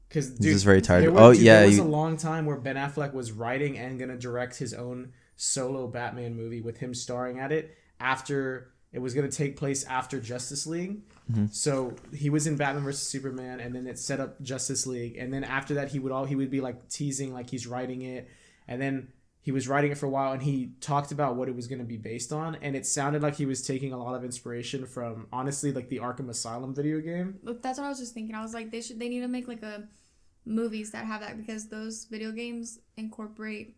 Because he's just very tired. There was a long time where Ben Affleck was writing and gonna direct his own solo Batman movie with him starring at it after it was gonna take place after Justice League. Mm-hmm. So he was in Batman vs Superman, and then it set up Justice League, and then after that he would be like teasing like he's writing it, and then he was writing it for a while, and he talked about what it was gonna be based on, and it sounded like he was taking a lot of inspiration from honestly like the Arkham Asylum video game. That's what I was just thinking. I was like they need to make like a movies that have that, because those video games incorporate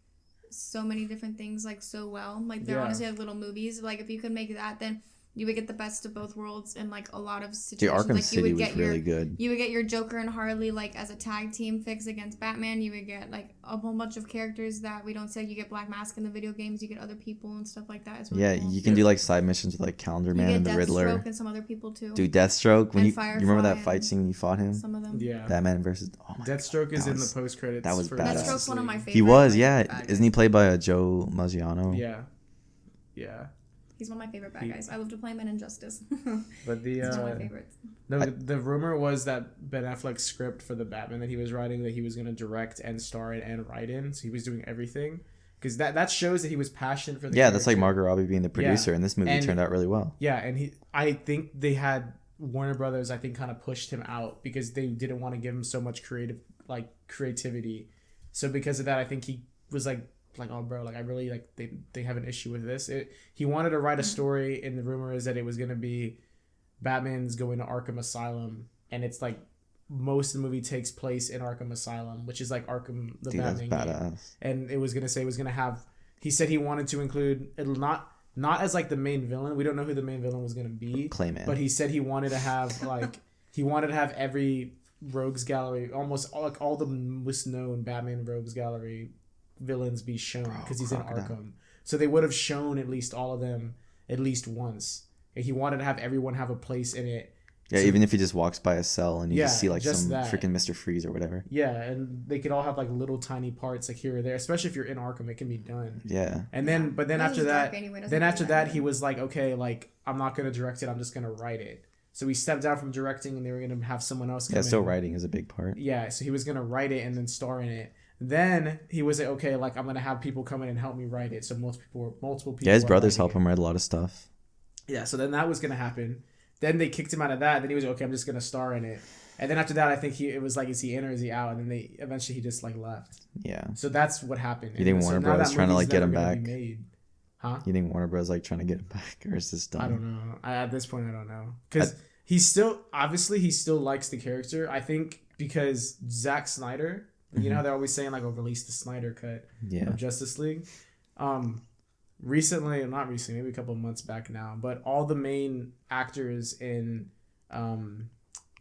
so many different things like so well. Like they're honestly like little movies. Like if you could make that, then you would get the best of both worlds in like a lot of situations. The Arkham like City was really good. You would get your Joker and Harley like as a tag team fix against Batman. You would get like a whole bunch of characters that we don't see. You get Black Mask in the video games. You get other people and stuff like that. It's really cool. You can do like side missions with like Calendar Man and the Riddler. Deathstroke and some other people too. Dude, Deathstroke. When you remember that fight scene when you fought him? Some of them. Yeah. Batman versus. Oh my Deathstroke God, is in the post credits. That was badass. Deathstroke's one of my favorites. He was, yeah. Isn't he played by Joe Maggiano? Yeah. Yeah. He's one of my favorite bad guys. I love to play him in Injustice. But he's one of my favorites. No, the rumor was that Ben Affleck's script for the Batman that he was writing, that he was going to direct and star in and write in. So he was doing everything. Because that shows that he was passionate for the character. That's like Margot Robbie being the producer, and this movie turned out really well. Yeah, and I think they had Warner Brothers, I think, kind of pushed him out because they didn't want to give him so much creativity. So because of that, I think he was like, oh bro, like I really like they have an issue with this. He wanted to write a story, and the rumor is that it was gonna be Batman's going to Arkham Asylum, and it's like most of the movie takes place in Arkham Asylum, which is like Arkham Batman game. And it was gonna have. He said he wanted to include it'll not as like the main villain. We don't know who the main villain was gonna be. Clayman. But he said he wanted to have every rogues gallery, almost all the most known Batman rogues gallery villains be shown, because he's in Arkham. So they would have shown at least all of them at least once. And he wanted to have everyone have a place in it. Yeah, so, even if he just walks by a cell and you just see like some freaking Mr. Freeze or whatever. Yeah, and they could all have like little tiny parts like here or there, especially if you're in Arkham, it can be done. Yeah. And then but then after that, he was like, okay, like I'm not gonna direct it, I'm just gonna write it. So he stepped down from directing, and they were gonna have someone else come in. Still writing is a big part. Yeah, so he was gonna write it and then star in it. Then he was like, okay, like I'm gonna have people come in and help me write it. So multiple people. Yeah, his brothers help him write a lot of stuff. Yeah, so then that was gonna happen. Then they kicked him out of that. Then he was like, okay, I'm just gonna star in it. And then after that, I think it was like, is he in or is he out? And then eventually he just like left. Yeah. So that's what happened. You think Warner Bros. Trying to like get him back? Huh? You think Warner Bros. Like trying to get him back, or is this done? I don't know. At this point, I don't know, because he still likes the character. I think because Zack Snyder. You know how they're always saying like, "Oh, release the Snyder cut of Justice League." Recently, not recently, maybe a couple of months back now, but all the main actors in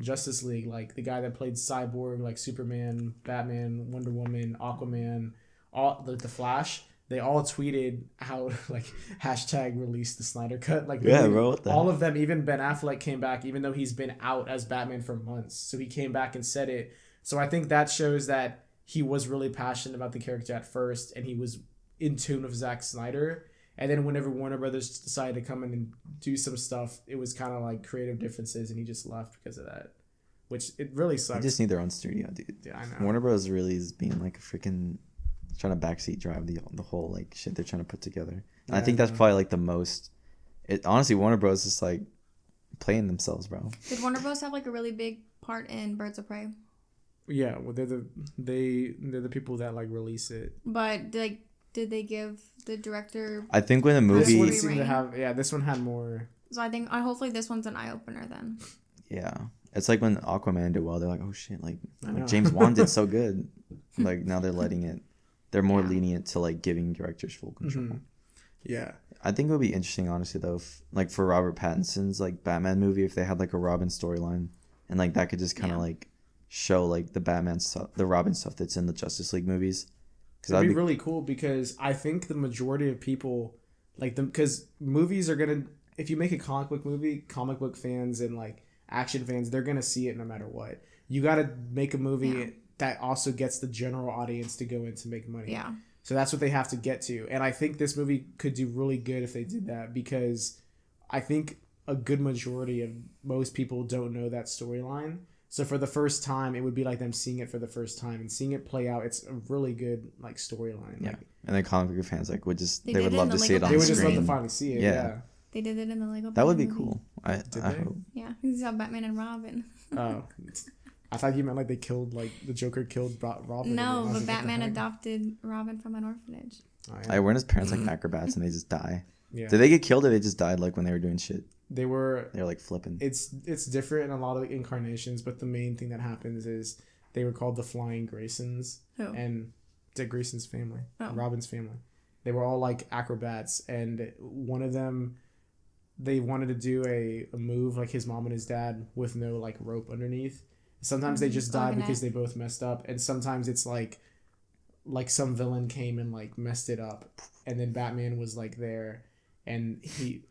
Justice League, like the guy that played Cyborg, like Superman, Batman, Wonder Woman, Aquaman, all the Flash, they all tweeted how like hashtag release the Snyder cut. Like bro, all of them, even Ben Affleck came back, even though he's been out as Batman for months. So he came back and said it. So I think that shows that he was really passionate about the character at first, and he was in tune with Zack Snyder. And then whenever Warner Brothers decided to come in and do some stuff, it was kind of like creative differences, and he just left because of that, which it really sucks. They just need their own studio, dude. Yeah, I know. Warner Bros. Really is being like a freaking trying to backseat drive the whole like shit they're trying to put together. And I think that's probably like the most. Honestly, Warner Bros. Is like playing themselves, bro. Did Warner Bros. Have like a really big part in Birds of Prey? Yeah, well, they're the people that like release it. But like, did they give the director? I think when the This movie, one seemed to have this one had more. So I think hopefully this one's an eye opener then. yeah, it's like when Aquaman did well, they're like, oh shit, like I know. James Wan did so good. Like now they're letting it. They're more lenient to like giving directors full control. Mm-hmm. Yeah, I think it would be interesting, honestly, though, if, like for Robert Pattinson's like Batman movie, if they had like a Robin storyline, and like that could just kind of like show like the Batman stuff, the Robin stuff that's in the Justice League movies. Because that'd be really cool. Because I think the majority of people like them. Because movies are gonna, if you make a comic book movie, comic book fans and like action fans, they're gonna see it no matter what. You got to make a movie that also gets the general audience to go in to make money. Yeah. So that's what they have to get to. And I think this movie could do really good if they did that, because I think a good majority of most people don't know that storyline. So for the first time, it would be like them seeing it for the first time and seeing it play out. It's a really good like storyline. Yeah, Like, and then comic book fans like would just They they would did it love in to the see it Lego on they the would just love screen. to finally see it. Yeah. Yeah. They did it in the Lego. That would be movie. cool. I Did I they? hope. Yeah, he's got Batman and Robin. Oh, I thought you meant like they killed like the Joker killed Robin. No, I was but like, Batman what the heck? adopted Robin from an orphanage. Oh, Like, yeah. weren't his parents like acrobats and they just die? Yeah. Did they get killed or they just died like when they were doing shit? They were. They were like flipping. It's different in a lot of incarnations, but the main thing that happens is they were called the Flying Graysons, Who? and Dick Grayson's family, Oh. Robin's family. They were all like acrobats, and one of them, they wanted to do a move like his mom and his dad with no like rope underneath. Sometimes they just die because they both messed up, and sometimes it's like some villain came and like messed it up, and then Batman was like there. And he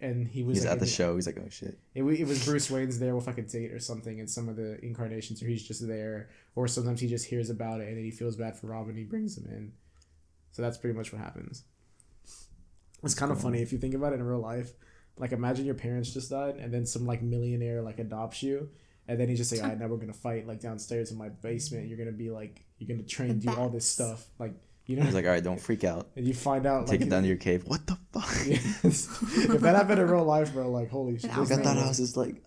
was He's like, at the show. He's like, oh shit. It was Bruce Wayne's there with like a date or something in some of the incarnations, or he's just there, or sometimes he just hears about it and then he feels bad for Robin and he brings him in. So that's pretty much what happens. It's kind of funny if you think about it in real life. Like imagine your parents just died and then some like millionaire like adopts you, and then he's just like, all right, now we're gonna fight like downstairs in my basement. You're gonna be like, you're gonna train, do all this stuff, like, you know. He's like, all right, don't freak out. And you find out Take like, it down to your cave. What the fuck? Yes. If that happened in real life, bro, like holy shit. Like, I thought I was just like,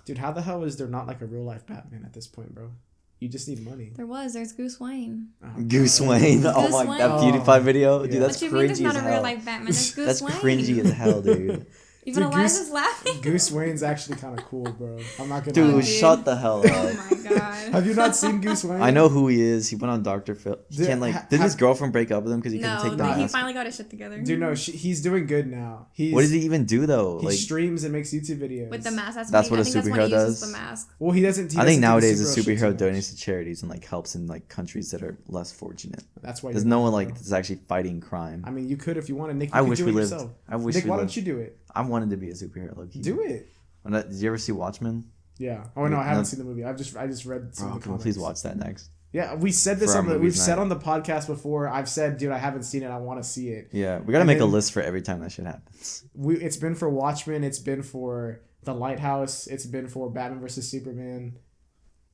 Dude, how the hell is there not like a real life Batman at this point, bro? You just need money. There's Goose Wayne. Oh, Goose God. Wayne. Oh Goose my, Wayne. that PewDiePie video, Yeah. dude. That's What you mean there's cringy not as a real hell. life Batman? There's Goose That's Wayne. cringy as hell, dude. Even Dude, Eliza's laughing. Goose Wayne's actually kind of cool, bro. I'm not gonna Dude, lie. shut the hell Oh up. my god. Have you not seen Goose Wayne? I know who he is. He went on Dr. Phil. He Dude, can't like. Didn't his girlfriend break up with him because he couldn't No, take the but he mask? finally got his shit together. Dude, no, he's doing good now. What does he even do though? He Like, streams and makes YouTube videos. With the mask. That's what I a think that's when superhero he uses does? The mask. Well, he doesn't. I think nowadays a shit too superhero much. donates to charities and like helps in like countries that are less fortunate. That's why. There's you're no not, one like bro. that's actually fighting crime. I mean, you could if you wanted. Nick, you I could wish do we it lived. yourself. I wish Nick, we why lived. don't you do it? I wanted to be a superhero. Low-key. Do it. Did you ever see Watchmen? Yeah. Oh no, I haven't No. seen the movie. I just read some Bro, of the can we comics. please watch that next? Yeah, we said this For our on the. We've movies said night. on the podcast before. I've said, dude, I haven't seen it. I want to see it. Yeah, we gotta And make a then- list for every time that shit happens. It's been for Watchmen. It's been for The Lighthouse. It's been for Batman vs Superman.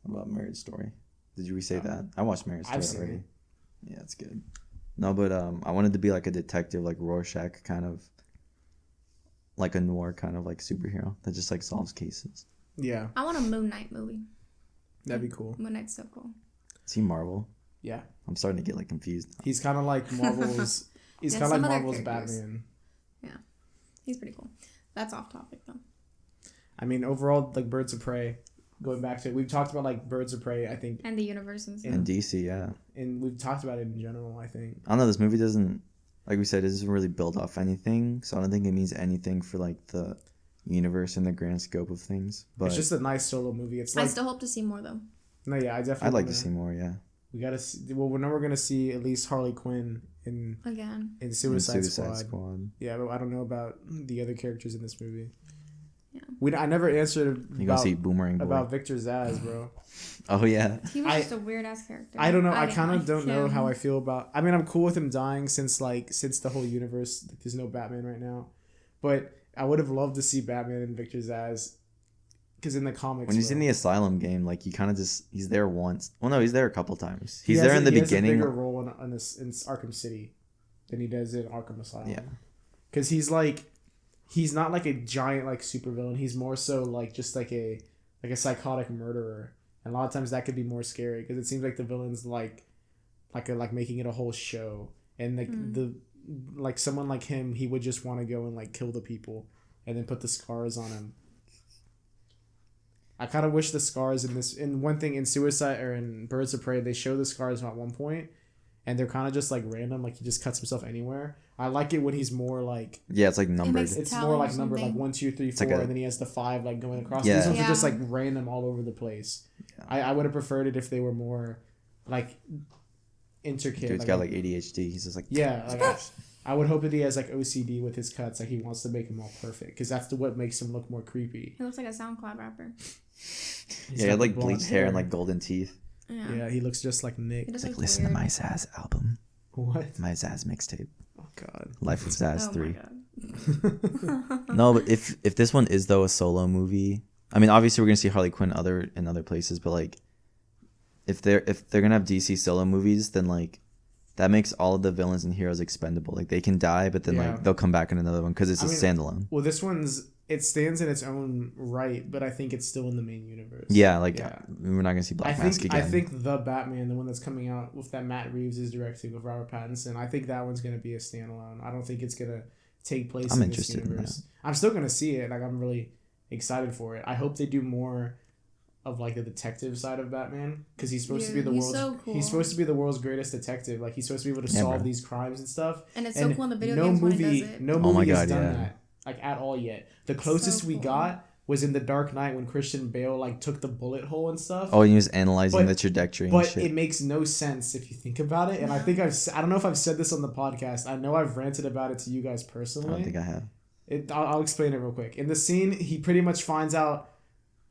What about Marriage Story? Did you say that? I watched Marriage Story I've seen already. it. Yeah, it's good. No, but I wanted to be like a detective, like Rorschach, kind of like a noir kind of like superhero that just like solves cases. Yeah, I want a Moon Knight movie. that'd be cool. Moon Knight's so cool. Is he Marvel? Yeah, I'm starting to get like confused. he's kind of like Marvel's. He's Yeah, kind of some like other Marvel's characters. Batman. He's pretty cool. That's off topic though. I mean, overall, like Birds of Prey. Going back to it, we've talked about like Birds of Prey. I think, And the universe and stuff. In DC, yeah. and we've talked about it in general. I think. I don't know. This movie doesn't, like we said, it doesn't really build off anything. So I don't think it means anything for like the universe and the grand scope of things. But It's just a nice solo movie. It's I like still hope to see more though. no, yeah, I definitely. I'd like to wanna- see more. Yeah. We gotta see. Well, we know we're gonna see at least Harley Quinn in Again. Suicide, Suicide Squad. Squad. Yeah, but I don't know about the other characters in this movie. Yeah. I never answered You gonna see Boomerang Boy? about Victor Zsasz, bro. Oh yeah. He was I- just a weird ass character. I don't know. I didn't kind of like don't know him. how I feel about. I mean, I'm cool with him dying since the whole universe. Like, there's no Batman right now, but I would have loved to see Batman and Victor Zsasz, because in the comics, When he's in bro, the asylum game, like you kind of just he's there once. Well, no, he's there a couple times. he He's has there in the he has beginning. a bigger role in Arkham City than he does in Arkham Asylum. Yeah. Because he's not like a giant like supervillain. He's more so like just like a psychotic murderer. And a lot of times that could be more scary because it seems like the villains like making it a whole show, and like someone like him, he would just want to go and like kill the people and then put the scars on him. I kind of wish the scars in one thing in Suicide or in Birds of Prey, they show the scars at one point and they're kind of just like random, like he just cuts himself anywhere. I like it when he's more like, yeah, it's like numbered. It's more like numbered, like 1, 2, 3, 4, and then he has the 5 like going across. These ones are just like random all over the place. I would have preferred it if they were more like intricate. Dude's got like ADHD. He's just like, like I would hope that he has like OCD with his cuts. Like he wants to make them all perfect because that's what makes him look more creepy. He looks like a SoundCloud rapper. He had like bleached hair and like golden teeth. Yeah, he looks just like Nick. It's like, listen to my Zaz album. What? My Zaz mixtape. Oh God. Life of Zaz 3. My No, but if this one is though a solo movie, I mean obviously we're gonna see Harley Quinn in other places, but like if they're gonna have DC solo movies, then like that makes all of the villains and heroes expendable. Like they can die, but then like they'll come back in another one because it's standalone. Well, this it stands in its own right, but I think it's still in the main universe. Yeah, we're not gonna see Black Mask again. I think the Batman, the one that's coming out with that Matt Reeves is directing with Robert Pattinson, I think that one's gonna be a standalone. I don't think it's gonna take place in this universe. I'm still gonna see it. Like I'm really excited for it. I hope they do more of like the detective side of Batman because he's supposed to be he's supposed to be the world's greatest detective. Like he's supposed to be able to solve these crimes and stuff. And it's so cool in the video games when he does it. No movie has done that like at all yet. The closest we got was in The Dark Knight when Christian Bale like took the bullet hole and stuff. Oh, and he was analyzing the trajectory. But it makes no sense if you think about it. And I think I don't know if I've said this on the podcast. I know I've ranted about it to you guys personally. I don't think I have. I'll explain it real quick. In the scene, he pretty much finds out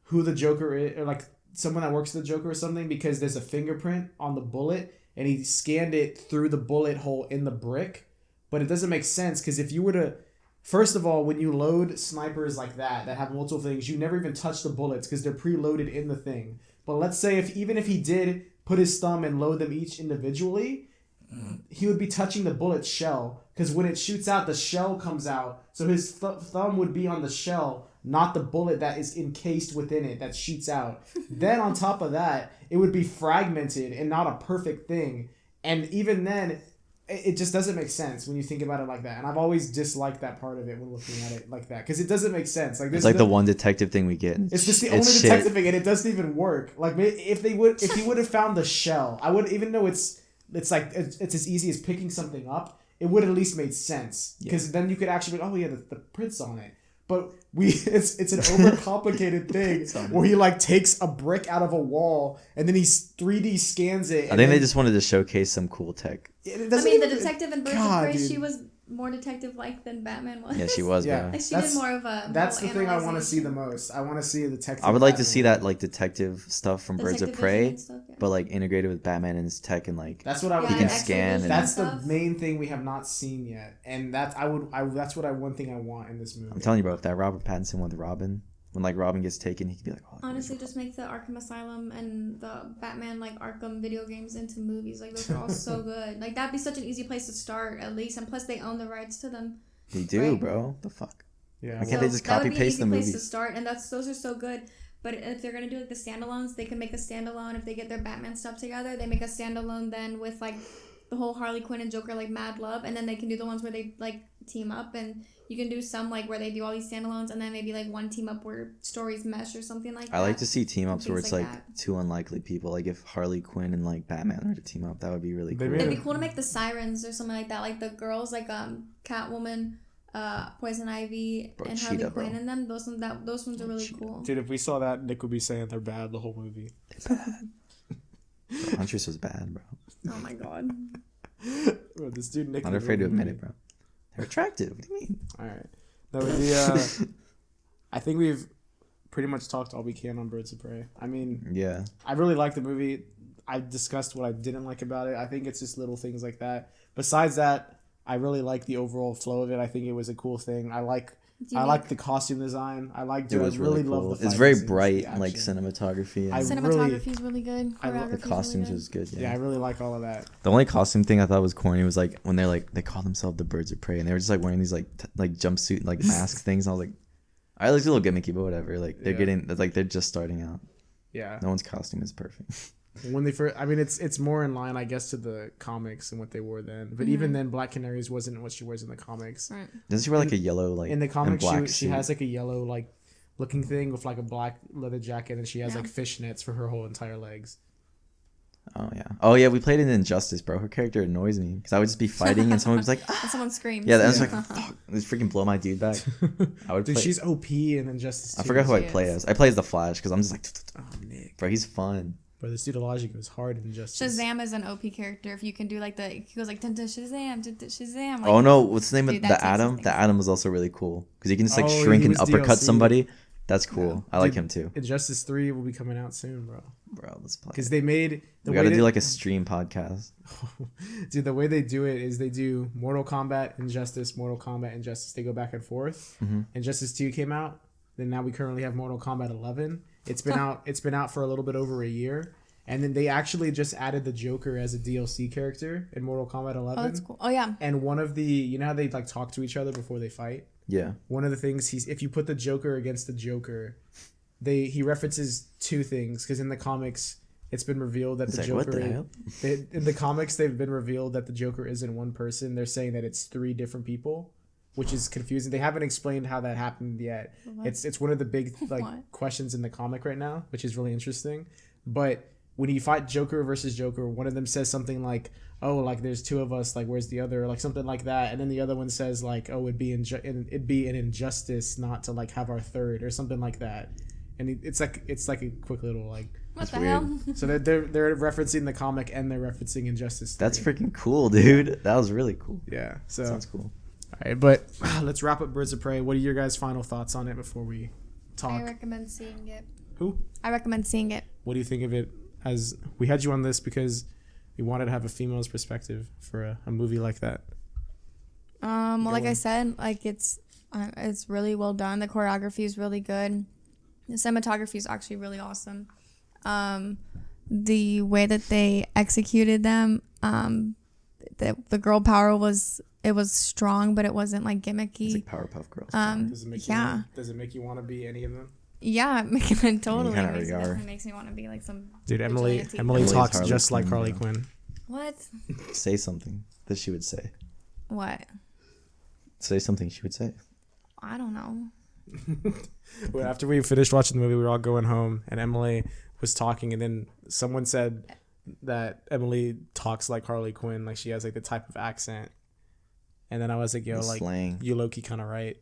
who the Joker is, or like someone that works for the Joker or something, because there's a fingerprint on the bullet and he scanned it through the bullet hole in the brick. But it doesn't make sense because if you were to, first of all, when you load snipers like that have multiple things, you never even touch the bullets because they're preloaded in the thing. But let's say even if he did put his thumb and load them each individually, he would be touching the bullet shell because when it shoots out, the shell comes out. So his thumb would be on the shell, not the bullet that is encased within it that shoots out. Then on top of that, it would be fragmented and not a perfect thing. And even then, it just doesn't make sense when you think about it like that. And I've always disliked that part of it when looking at it like that because it doesn't make sense. Like it's like the one detective thing we get. It's just the only detective thing, and it doesn't even work. Like if he would have found the shell, I would, even though it's like it's as easy as picking something up, it would at least made sense because then you could actually be, oh yeah, the prints on it. But it's an overcomplicated thing where he like takes a brick out of a wall and then he 3D scans it. I think they just wanted to showcase some cool tech. I mean, the detective in Birds of Prey, she was more detective-like than Batman was. Yeah, she was. Yeah, like she did more of a. That's the thing I want to see the most. I want to see a detective. I would like to see that like detective stuff from Birds of Prey, but like integrated with Batman and his tech and like that's what I would. He can scan. And that's the main thing we have not seen yet, and that's one thing I want in this movie. I'm telling you, bro, if that Robert Pattinson with Robin. When like Robin gets taken, he could be like, oh, honestly, just make the Arkham Asylum and the Batman like Arkham video games into movies. Like those are all so good. Like that'd be such an easy place to start at least, and plus they own the rights to them. They do, bro. The fuck. Yeah. Why can't they just copy paste the movie? That would be an easy place to start, and those are so good. But if they're gonna do like the standalones, they can make a standalone. If they get their Batman stuff together, they make a standalone then with like the whole Harley Quinn and Joker like mad love, and then they can do the ones where they like team up, and you can do some like where they do all these standalones, and then maybe like one team up where stories mesh or something like that. I like to see team ups where it's like two unlikely people. Like if Harley Quinn and like Batman were to team up, that would be really cool. It'd be cool to make the Sirens or something like that, like the girls like Catwoman, Poison Ivy, and Harley Quinn in them. Those ones are really cool. Dude, if we saw that, Nick would be saying they're bad the whole movie. They're bad. Bro, Huntress was bad, bro. Oh my god. Bro, this dude Nick. I'm not afraid to admit it, bro. They're attractive. What do you mean? All right. No, I think we've pretty much talked all we can on Birds of Prey. I mean, yeah. I really like the movie. I discussed what I didn't like about it. I think it's just little things like that. Besides that, I really like the overall flow of it. I think it was a cool thing. I like the costume design. I really cool. Love the fight. It's very bright, like cinematography. Cinematography is really good. The costumes was good. Yeah, I really like all of that. The only costume thing I thought was corny was like when they call themselves the Birds of Prey and they were just like wearing these like jumpsuit like mask things. And I was like, I looked a little gimmicky, but whatever. Like they're they're just starting out. Yeah. No one's costume is perfect. When they first, I mean, it's more in line, I guess, to the comics and what they wore then. But even then, Black Canary's wasn't what she wears in the comics. Right. Doesn't she wear like a yellow like in the comics? black She has like a yellow like looking thing with like a black leather jacket, and she has like fishnets for her whole entire legs. Oh yeah, we played in Injustice, bro. Her character annoys me because I would just be fighting and someone was like, And someone screams. yeah, that's like, fuck, let's freaking blow my dude back. I would. Dude, play, she's OP in Injustice. I forgot who I She play is. as. I play as the Flash because I'm just like, Oh, Nick. bro, he's fun. Bro, this dude Elijah goes hard in Injustice. Shazam is an OP character. If you can do like he goes like dun, dun, Shazam, dun, dun, Shazam. Like, Oh no, what's the name Dude, of that the takes Atom? things. The Atom was also really cool because he can just like Oh, shrink he and was uppercut DLC. somebody. That's cool. I like Dude, him too. Injustice 3 will be coming out soon, bro. Bro, let's play. Because they made the We way gotta they, do like a stream podcast. dude, the way they do it is they do Mortal Kombat, Injustice, Mortal Kombat, Injustice. They go back and forth. Injustice 2 came out. Then now we currently have Mortal Kombat 11. It's been out. It's been out for a little bit over a year. And then they actually just added the Joker as a DLC character in Mortal Kombat 11. Oh, that's cool. Oh yeah. And one of the, you know how they like talk to each other before they fight? Yeah. One of the things if you put the Joker against the Joker, he references two things because in the comics it's been revealed that It's the like, Joker what the hell? in the comics they've been revealed that the Joker isn't one person. They're saying that it's three different people, which is confusing. They haven't explained how that happened yet. What? It's one of the big like What? questions in the comic right now, which is really interesting. But when you fight Joker versus Joker, one of them says something like, "Oh, like there's two of us. Like where's the other?" Like something like that. And then the other one says like, "Oh, it'd be an injustice not to like have our third," or something like that. And it's like a quick little like. What the weird. hell? So they're referencing the comic and they're referencing Injustice 3. That's freaking cool, dude. That was really cool. Yeah. So Sounds cool. all right, but let's wrap up Birds of Prey. What are your guys' final thoughts on it before we I talk? recommend seeing it. Who? I recommend seeing it. What do you think of it? As we had you on this because we wanted to have a female's perspective for a movie like that. Well, like Go I on. said, like it's really well done. The choreography is really good. The cinematography is actually really awesome. The way that they executed them, the girl power was strong, but it wasn't like gimmicky. It's like Powerpuff Girls. Does it make Yeah. does it make you want to be any of them? Yeah, totally. You kinda Makes, already are. definitely makes me want to be like some. Dude, Emily vigilante. Emily's talks Harley just like Quinn, Harley bro. Quinn. What? Say something that she would say. What? Say something she would say. I don't know. Well, after we finished watching the movie, we were all going home, and Emily was talking, and then someone said that Emily talks like Harley Quinn, like she has like the type of accent. And then I was like, yo, The like slang. you low-key kind of right.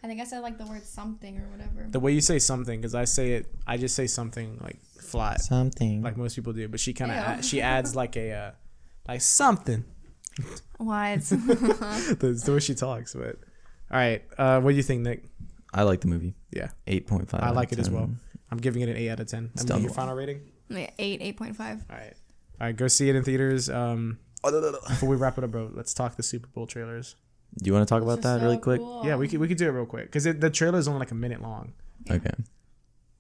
I think I said like the word something or whatever. The way you say something, because I just say something like flat, Something. like most people do. But she kind Ew. of she adds like a like something. What? That's the way she talks. But all right, what do you think, Nick? I like the movie. Yeah, 8.5. I like it as well. I'm giving it an 8 out of 10. It's I'm done giving your well. final rating. 8.5. All right, go see it in theaters. Before we wrap it up, bro, let's talk the Super Bowl trailers. Do you want to talk about This that is really so quick? cool. Yeah, we could do it real quick because the trailer is only like a minute long. Okay.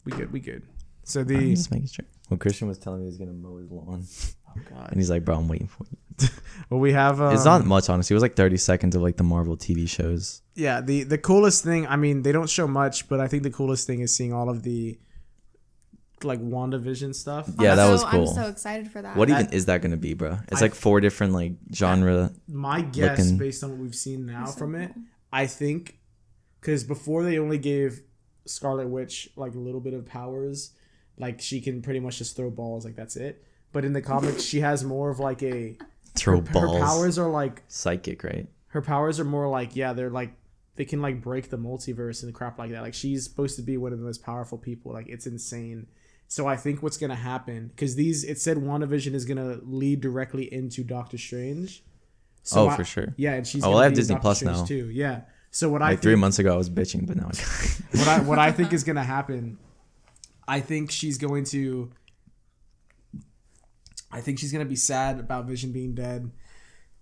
We good. So I'm the just making sure. Well, Christian was telling me he was gonna mow his lawn, oh god, and he's like, "Bro, I'm waiting for you." well we have It's not much, honestly. It was like 30 seconds of like the Marvel TV shows. Yeah, the coolest thing, I mean, they don't show much, but I think the coolest thing is seeing all of the like WandaVision stuff. Yeah, that was cool. I'm so excited for that. What even is that gonna be, bro? It's I- like 4 different like genre. My guess, Looking- based on what we've seen now That's so from it, cool. I think, because before they only gave Scarlet Witch like a little bit of powers, like she can pretty much just throw balls, like that's it. But in the comics, she has more of like a Throw her balls. powers are like Psychic, right? her powers are more like they're like they can like break the multiverse and crap like that. Like she's supposed to be one of the most powerful people. Like it's insane. So I think what's gonna happen, because it said WandaVision is gonna lead directly into Doctor Strange. So For sure. Yeah, and she's. Oh, well, gonna I have be Disney Doctor Plus Strange now. too. Yeah. So what I Like 3 think, months ago, I was bitching, but now what I think is gonna happen, I think she's going to be sad about Vision being dead.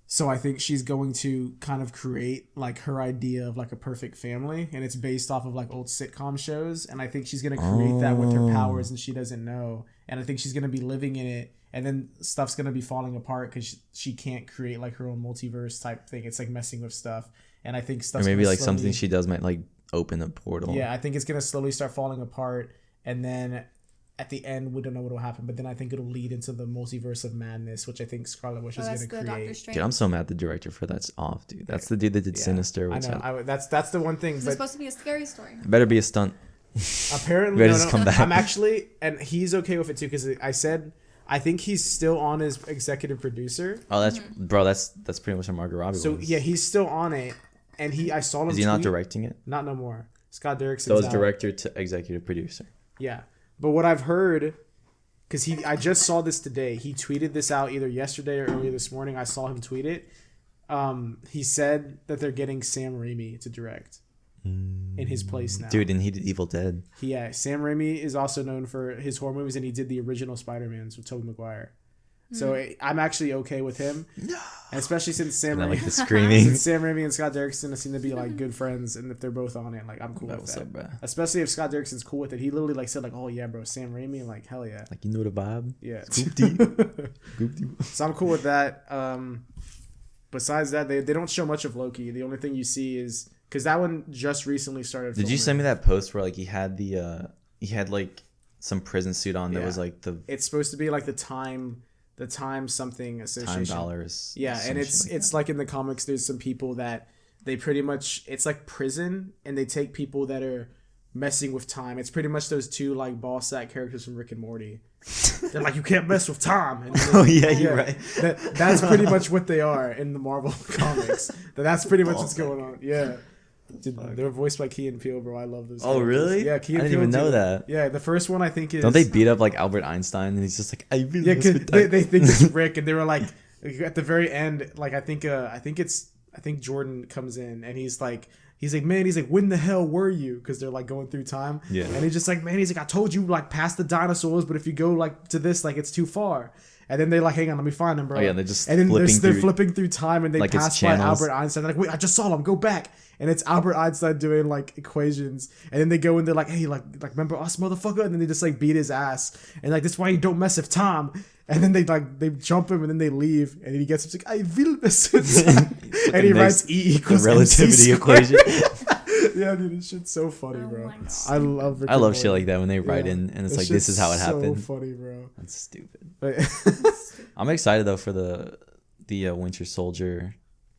So I think she's going to kind of create like her idea of like a perfect family, and it's based off of like old sitcom shows. And I think she's gonna create that with her powers, and she doesn't know. And I think she's gonna be living in it, and then stuff's gonna be falling apart because she can't create like her own multiverse type thing. It's like messing with stuff, and I think or stuff's maybe gonna like slowly, something she does might like open a portal. yeah, I think it's gonna slowly start falling apart, and then at the end we don't know what will happen, but then I think it'll lead into the multiverse of madness, which I think Scarlet Witch is going to create. Dude, I'm so mad the director for that's off, dude. That's the dude that did Sinister. I know. That's the one thing. It's supposed to be a scary story. It better be a stunt. Apparently, I'm actually, and he's okay with it too, because I think he's still on as executive producer. Oh, that's bro. That's pretty much what Margot Robbie so was. Yeah, he's still on it, and I saw him. Is he not directing it? Not no more. Scott Derrickson's So it's out. director to executive producer. Yeah, but what I've heard, because I just saw this today. He tweeted this out either yesterday or earlier this morning. I saw him tweet it. He said that they're getting Sam Raimi to direct in his place now. Dude, and he did Evil Dead. Yeah, Sam Raimi is also known for his horror movies, and he did the original Spider-Mans with Tobey Maguire. So I'm actually okay with him, and especially since Sam Raimi, Like the screaming. since Sam Raimi and Scott Derrickson seem to be like good friends, and if they're both on it, like I'm cool with that. Up, bro? Especially if Scott Derrickson's cool with it. He literally like said like, "Oh yeah, bro, Sam Raimi," and like hell yeah, Like you know the vibe. yeah. Goop-dee. So I'm cool with that. Besides that, they don't show much of Loki. The only thing you see is because that one just recently started. Did you send me that post where like he had like some prison suit on that was like the It's supposed to be like the time something association. Time Dollars. Yeah, and it's like in the comics. There's some people that they pretty much it's like prison, and they take people that are messing with time. It's pretty much those two like ball sack characters from Rick and Morty. They're like, you can't mess with time. And You're right. That's pretty much what they are in the Marvel comics. That's pretty much what's going on. Yeah. Dude, they're voiced by Key and Peele, bro. I love those. Oh, really? Yeah, Key and I Peele. didn't even know that. Yeah, the first one I think is. Don't they beat up like Albert Einstein and he's just like, I really Yeah, because they think it's Rick, and they were like, at the very end, like I think Jordan comes in and he's like, when the hell were you? Because they're like going through time. Yeah. And he's just like, man, he's like, I told you like past the dinosaurs, but if you go like to this, like it's too far. And then they're like, hang on, let me find him, bro. Oh yeah, they're just and then they're through, flipping through time, and they like pass by Albert Einstein. They're like, wait, I just saw him. Go back. And it's Albert Einstein doing like equations. And then they go and they're like, hey, like remember us, motherfucker? And then they just like beat his ass. And like, that's why you don't mess with time. And then they jump him and then they leave. And he gets up, like, I will mess with time. And he writes E equals the relativity equation. Yeah, dude, this shit's so funny, bro. I love shit like that when they write in and it's like, this is how it happened. So funny, bro. That's stupid. But I'm excited though for the Winter Soldier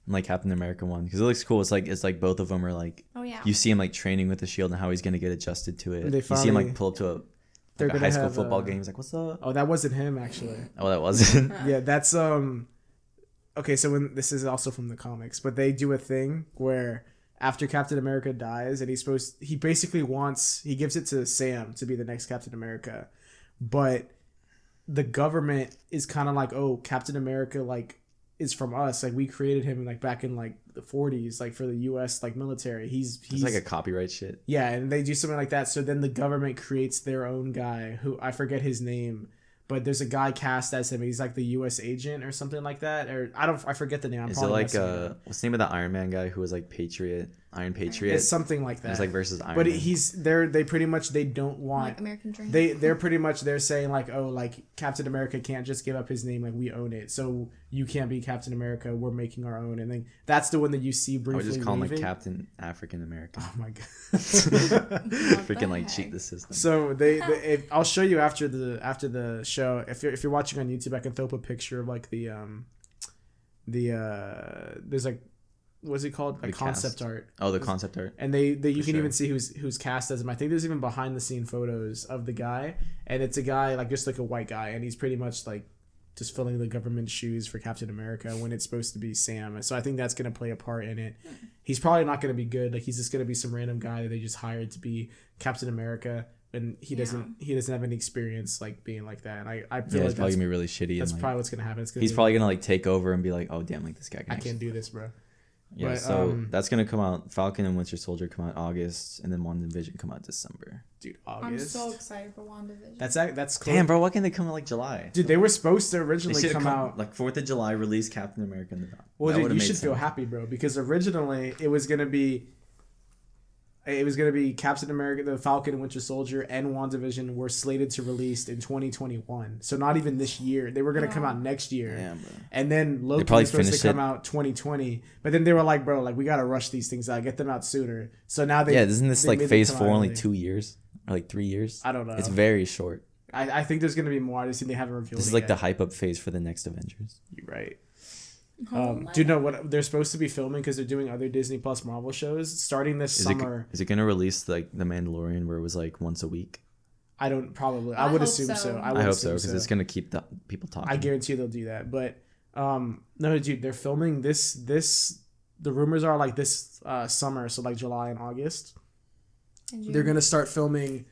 and like Captain America one because it looks cool. It's like both of them are like, oh yeah, you see him like training with the shield and how he's gonna get adjusted to it. You see him like pull up to a high school football game. He's like, what's up? Oh, that wasn't him actually. Oh, that wasn't. Yeah, that's okay. So when this is also from the comics, but they do a thing where after Captain America dies, and he basically gives it to Sam to be the next Captain America, but the government is kind of like, oh, Captain America like is from us, like we created him like back in like the 40s, like for the US like military. He's like a copyright shit. Yeah, and they do something like that. So then the government creates their own guy who I forget his name, but there's a guy cast as him. He's like the US agent or something like that, or I forget the name. Is it like what's the name of the Iron Man guy who was like Iron Patriot? It's something like that. It's like versus Iron Man. But they pretty much they don't want like American Dream. They're pretty much they're saying like, oh, like Captain America can't just give up his name, like we own it, so you can't be Captain America. We're making our own, and then that's the one that you see briefly. I would just call him leaving. like Captain African American. Oh my god! Freaking like cheat the system. So I'll show you after the show. If you're watching on YouTube, I can throw up a picture of like there's like, what's it called? Like concept art. Oh, the concept art. And you can even see who's cast as him. I think there's even behind the scene photos of the guy, and it's a guy like just like a white guy, and he's pretty much like just filling the government shoes for Captain America when it's supposed to be Sam. So I think that's gonna play a part in it. He's probably not gonna be good. Like he's just gonna be some random guy that they just hired to be Captain America. And he doesn't have any experience like being like that, and I feel like it's probably gonna be really shitty. That's and, probably what's gonna happen. He's probably gonna like take over and be like, oh damn, like this guy. I can't do this, bro. Yeah, but, so that's gonna come out. Falcon and Winter Soldier come out August, and then WandaVision come out December. Dude, August. I'm so excited for WandaVision. That's close. Damn, bro, why can't they come out like July? Dude, they were supposed to originally come out like 4th of July. Release Captain America in the back. Well, dude, you should feel happy, bro, because originally it was gonna be Captain America, the Falcon and Winter Soldier, and WandaVision were slated to release in 2021. So not even this year. They were going to come out next year. Damn, bro. And then Loki was supposed to come out 2020. But then they were like, bro, like we got to rush these things out, get them out sooner. So now isn't this like phase 4 only 2 years? Or like 3 years? I don't know. It's very short. I think there's gonna be more. I just think they haven't revealed. This is it like yet. the hype up phase for the next Avengers. You're right. Oh, Do you know what they're supposed to be filming because they're doing other Disney Plus Marvel shows starting this summer? Is it gonna release like The Mandalorian where it was like once a week? I don't probably. I I would hope assume so. so. I hope so because it's gonna keep the people talking. I guarantee they'll do that. But no, dude, they're filming this. The rumors are like this summer, so like July and August. They're gonna start filming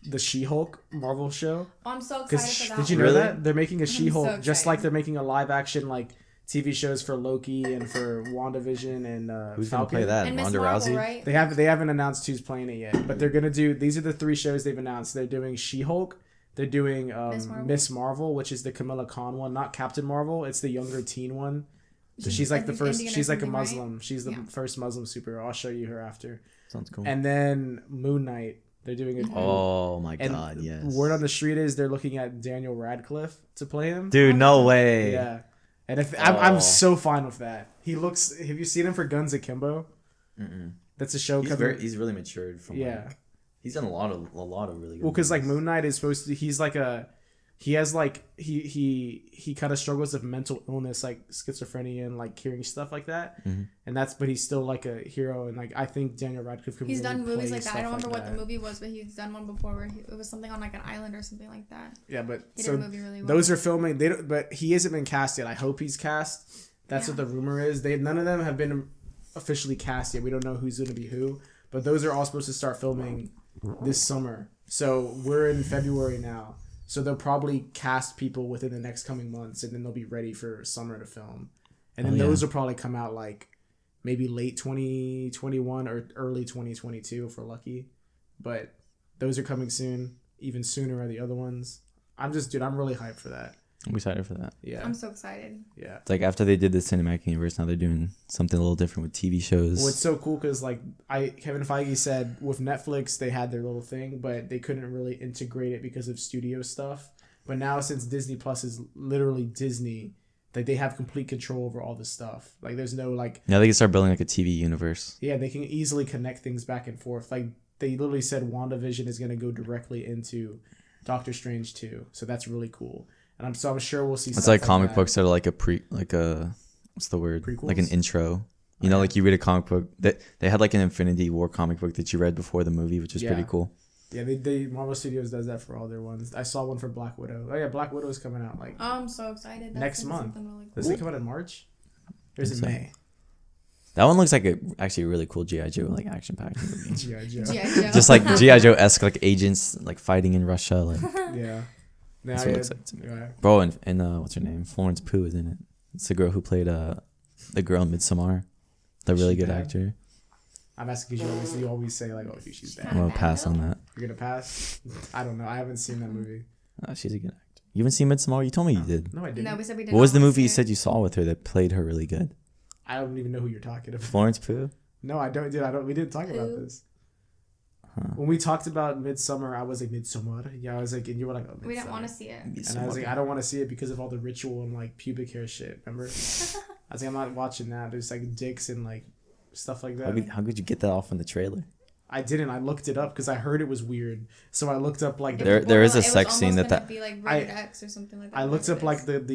the She-Hulk Marvel show. Oh, I'm so excited for that. Did you know Really? that they're making a She-Hulk so just like excited. they're making a live action like TV shows for Loki and for WandaVision and Who's Falcon. gonna play that? And Miss Ronda Marvel, Rousey. right? They haven't announced who's playing it yet, but they're gonna do. These are the 3 shows they've announced. They're doing She-Hulk. They're doing Miss Marvel, which is the Kamala Khan one, not Captain Marvel. It's the younger teen one. So she's like the first. Indian or She's like a something, right? Muslim. She's the Yeah. first Muslim superhero. I'll show you her after. Sounds cool. And then Moon Knight. They're doing it. Oh my and god, yes. Word on the street is they're looking at Daniel Radcliffe to play him. Dude, no way. Yeah, and if I'm Oh. so fine with that. He looks. Have you seen him for Guns Akimbo? Mm-mm. That's a show. He's really matured from Yeah. like, he's done a lot of really good Well, because like movies. Moon Knight is supposed to. He's like a. He has like he kind of struggles with mental illness, like schizophrenia and like hearing stuff like that, Mhm. and but he's still like a hero, and like I think Daniel Radcliffe could. He's really done movies play like that. I stuff don't remember like what that. the movie was, but he's done one before where it was something on like an island or something like that. Yeah, but He so did a movie really well. those are filming. They don't, but he hasn't been cast yet. I hope he's cast. That's what the rumor is. None of them have been officially cast yet. We don't know who's going to be who, but those are all supposed to start filming this summer. So we're in February now. So they'll probably cast people within the next coming months, and then they'll be ready for summer to film. And then those will probably come out like maybe late 2021 or early 2022 if we're lucky. But those are coming soon. Even sooner are the other ones. I'm really hyped for that. I'm excited for that. Yeah. I'm so excited. Yeah. It's like after they did the cinematic universe, now they're doing something a little different with TV shows. Well, it's so cool because like Kevin Feige said with Netflix they had their little thing, but they couldn't really integrate it because of studio stuff. But now since Disney Plus is literally Disney, like they have complete control over all this stuff. Like there's no like Now they can start building like a TV universe. yeah, they can easily connect things back and forth. Like they literally said WandaVision is going to go directly into Doctor Strange 2. So that's really cool. And I'm sure we'll see It's stuff like comic that. books that are like what's the word? Prequels? Like an intro. You know, like you read a comic book that they had like an Infinity War comic book that you read before the movie, which is pretty cool. Yeah, they Marvel Studios does that for all their ones. I saw one for Black Widow. Oh yeah, Black Widow is coming out like Oh, I'm so excited. That's next gonna be month. something really cool. Does it come out in March? Or is it So. May? That one looks like actually a really cool G.I. Joe like action packed movie. G.I. Joe. G.I. Joe. Just like G.I. Joe esque like agents like fighting in Russia. Like Yeah. that's what it looks like to me. Yeah. Bro, and what's her name? Florence Pugh is in it. It's the girl who played the girl in Midsommar. The really She good bad? actor. I'm asking because you always say like, oh, she's I'm bad. gonna pass on that. You're gonna pass? I don't know. I haven't seen that movie. She's a good actor. You haven't seen Midsommar? You told me you did. No, I didn't. No, we said we did. What was the not movie you see it. said you saw with her that played her really good? I don't even know who you're talking about. Florence Pugh? No, I don't. Dude, I don't. We didn't talk about Who? this. Huh. When we talked about Midsummer, I was like Midsommar. Yeah, I was like, and you were like, oh, We didn't Midsommar. want to see it. And I was like, I don't want to see it because of all the ritual and like pubic hair shit. Remember? I was like, I'm not watching that. There's like dicks and like stuff like that. How could you get that off in the trailer? I didn't. I looked it up because I heard it was weird. So I looked up like There is a It was sex scene almost that gonna be like rated X or something like that. I looked whatever up it like is.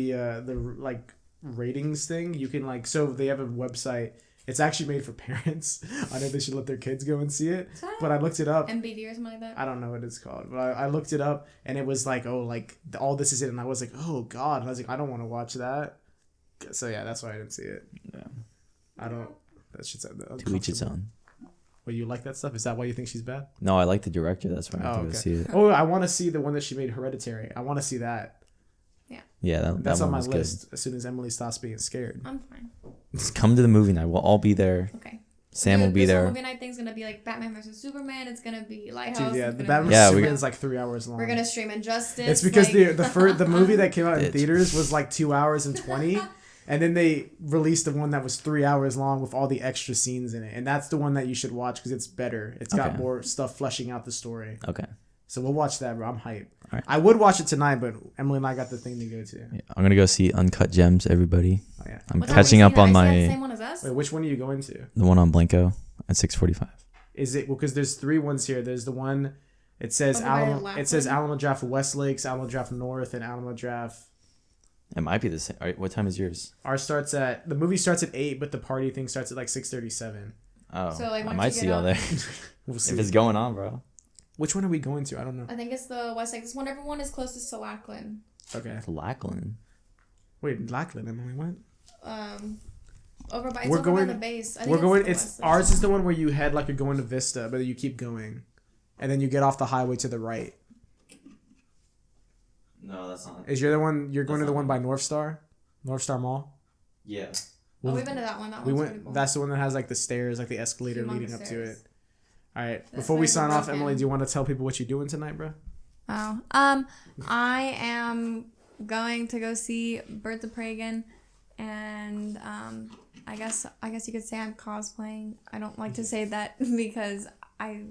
the like ratings thing. You can like so they have a website. It's actually made for parents. I know they should let their kids go and see it. But I looked it up. MBD or something like that. I don't know what it's called, but I looked it up and it was like, oh, like all this is it, and I was like, oh god, and I was like, I don't want to watch that. So yeah, that's why I didn't see it. Yeah. I don't. That shit's To each its own. Well, you like that stuff? Is that why you think she's bad? No, I like the director. That's why I Oh, have to go okay. see it. Oh, I want to see the one that she made Hereditary. I want to see that. Yeah, That's that on one my was list. As soon as Emily stops being scared. I'm fine. good. Just come to the movie night. We'll all be there. Okay. Sam will be This there. whole movie night thing's gonna be like Batman versus Superman. It's gonna be Lighthouse. Dude, yeah, it's the gonna Batman be- Yeah, vs we- Superman is like 3 hours long. We're gonna stream Injustice. It's because like... the movie that came out in Bitch. theaters was like 2 hours and 20, and then they released the one that was 3 hours long with all the extra scenes in it, and that's the one that you should watch because it's better. It's got Okay. more stuff fleshing out the story. Okay. So we'll watch that, bro. I'm hyped. Alright. I would watch it tonight, but Emily and I got the thing to go to. Yeah, I'm gonna go see Uncut Gems. Everybody. Oh yeah. I'm What time catching are we up on seeing that? Is that the my same one as us? Wait, which one are you going to? the one on Blanco at 6:45. Is it because there's 3 ones here? There's the one It says Over by Alamo. It says Lackland? Alamo Draft West Lakes, Alamo Draft North, and Alamo Draft. It might be the same. All right, what time is yours? The movie starts at 8, but the party thing starts at like 6:37. Oh, So, like, I once might you see get y'all up- there We'll see. if it's going on, bro. Which one are we going to? I don't know. I think it's the West Lake. It's when everyone is closest to Lackland. Okay. Lackland. Wait, Lackland. Emily went. Over by. It's We're over by going- the base. I think We're going. the It's West Lake. ours is the one where you head like you're going to Vista, but you keep going, and then you get off the highway to the right. No, that's not. Is you're the one? You're going That's to the not one by North Star Mall. Yeah. Oh, we've been to that one. That We one's went. pretty cool. That's the one that has like the stairs, like the escalator Humongous leading up to stairs. it. All right. That's Before we nice sign and off, broken. Emily, do you want to tell people what you're doing tonight, bro? Oh. I am going to go see Birds of Prey again, and I guess you could say I'm cosplaying. I don't like to say that because I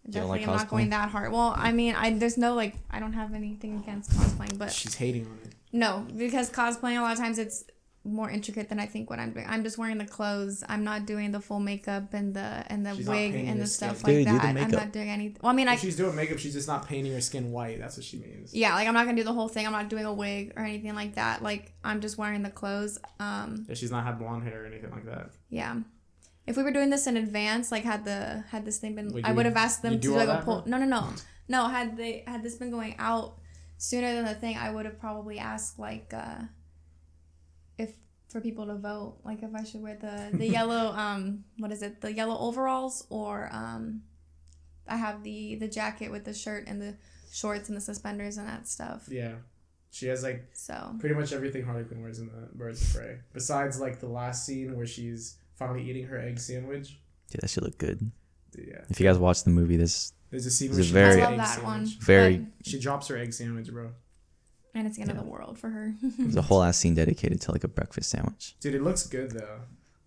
definitely like am not going cosplay? that hard. Well, I mean, there's no like I don't have anything against cosplaying, but She's hating on it. no, because cosplaying a lot of times it's more intricate than I think what I'm doing. I'm just wearing the clothes. I'm not doing the full makeup and the She's not wig painting and your the stuff skin. like Dude, do the that. I'm makeup. not doing anything. Well, I mean, If she's doing makeup, she's just not painting her skin white. That's what she means. yeah, like I'm not gonna do the whole thing. I'm not doing a wig or anything like that. Like I'm just wearing the clothes. Yeah, she's not had blonde hair or anything like that. Yeah. If we were doing this in advance, like had this thing been, Wait, I would have asked them you to do do like all a that, poll. bro? No. Had this been going out sooner than the thing, I would have probably asked like if for people to vote, like if I should wear the yellow what is it, the yellow overalls, or I have the jacket with the shirt and the shorts and the suspenders and that stuff. Yeah. She has like So pretty much everything Harley Quinn wears in the Birds of Prey. Besides like the last scene where she's finally eating her egg sandwich. Dude, that should look good. Yeah. If you guys watch the movie, There's a scene It's where a she very- drops I her love egg that one. sandwich. very But- She drops her egg sandwich, bro. and it's the end of the world for her. there's a whole ass scene dedicated to like a breakfast sandwich. Dude, it looks good though.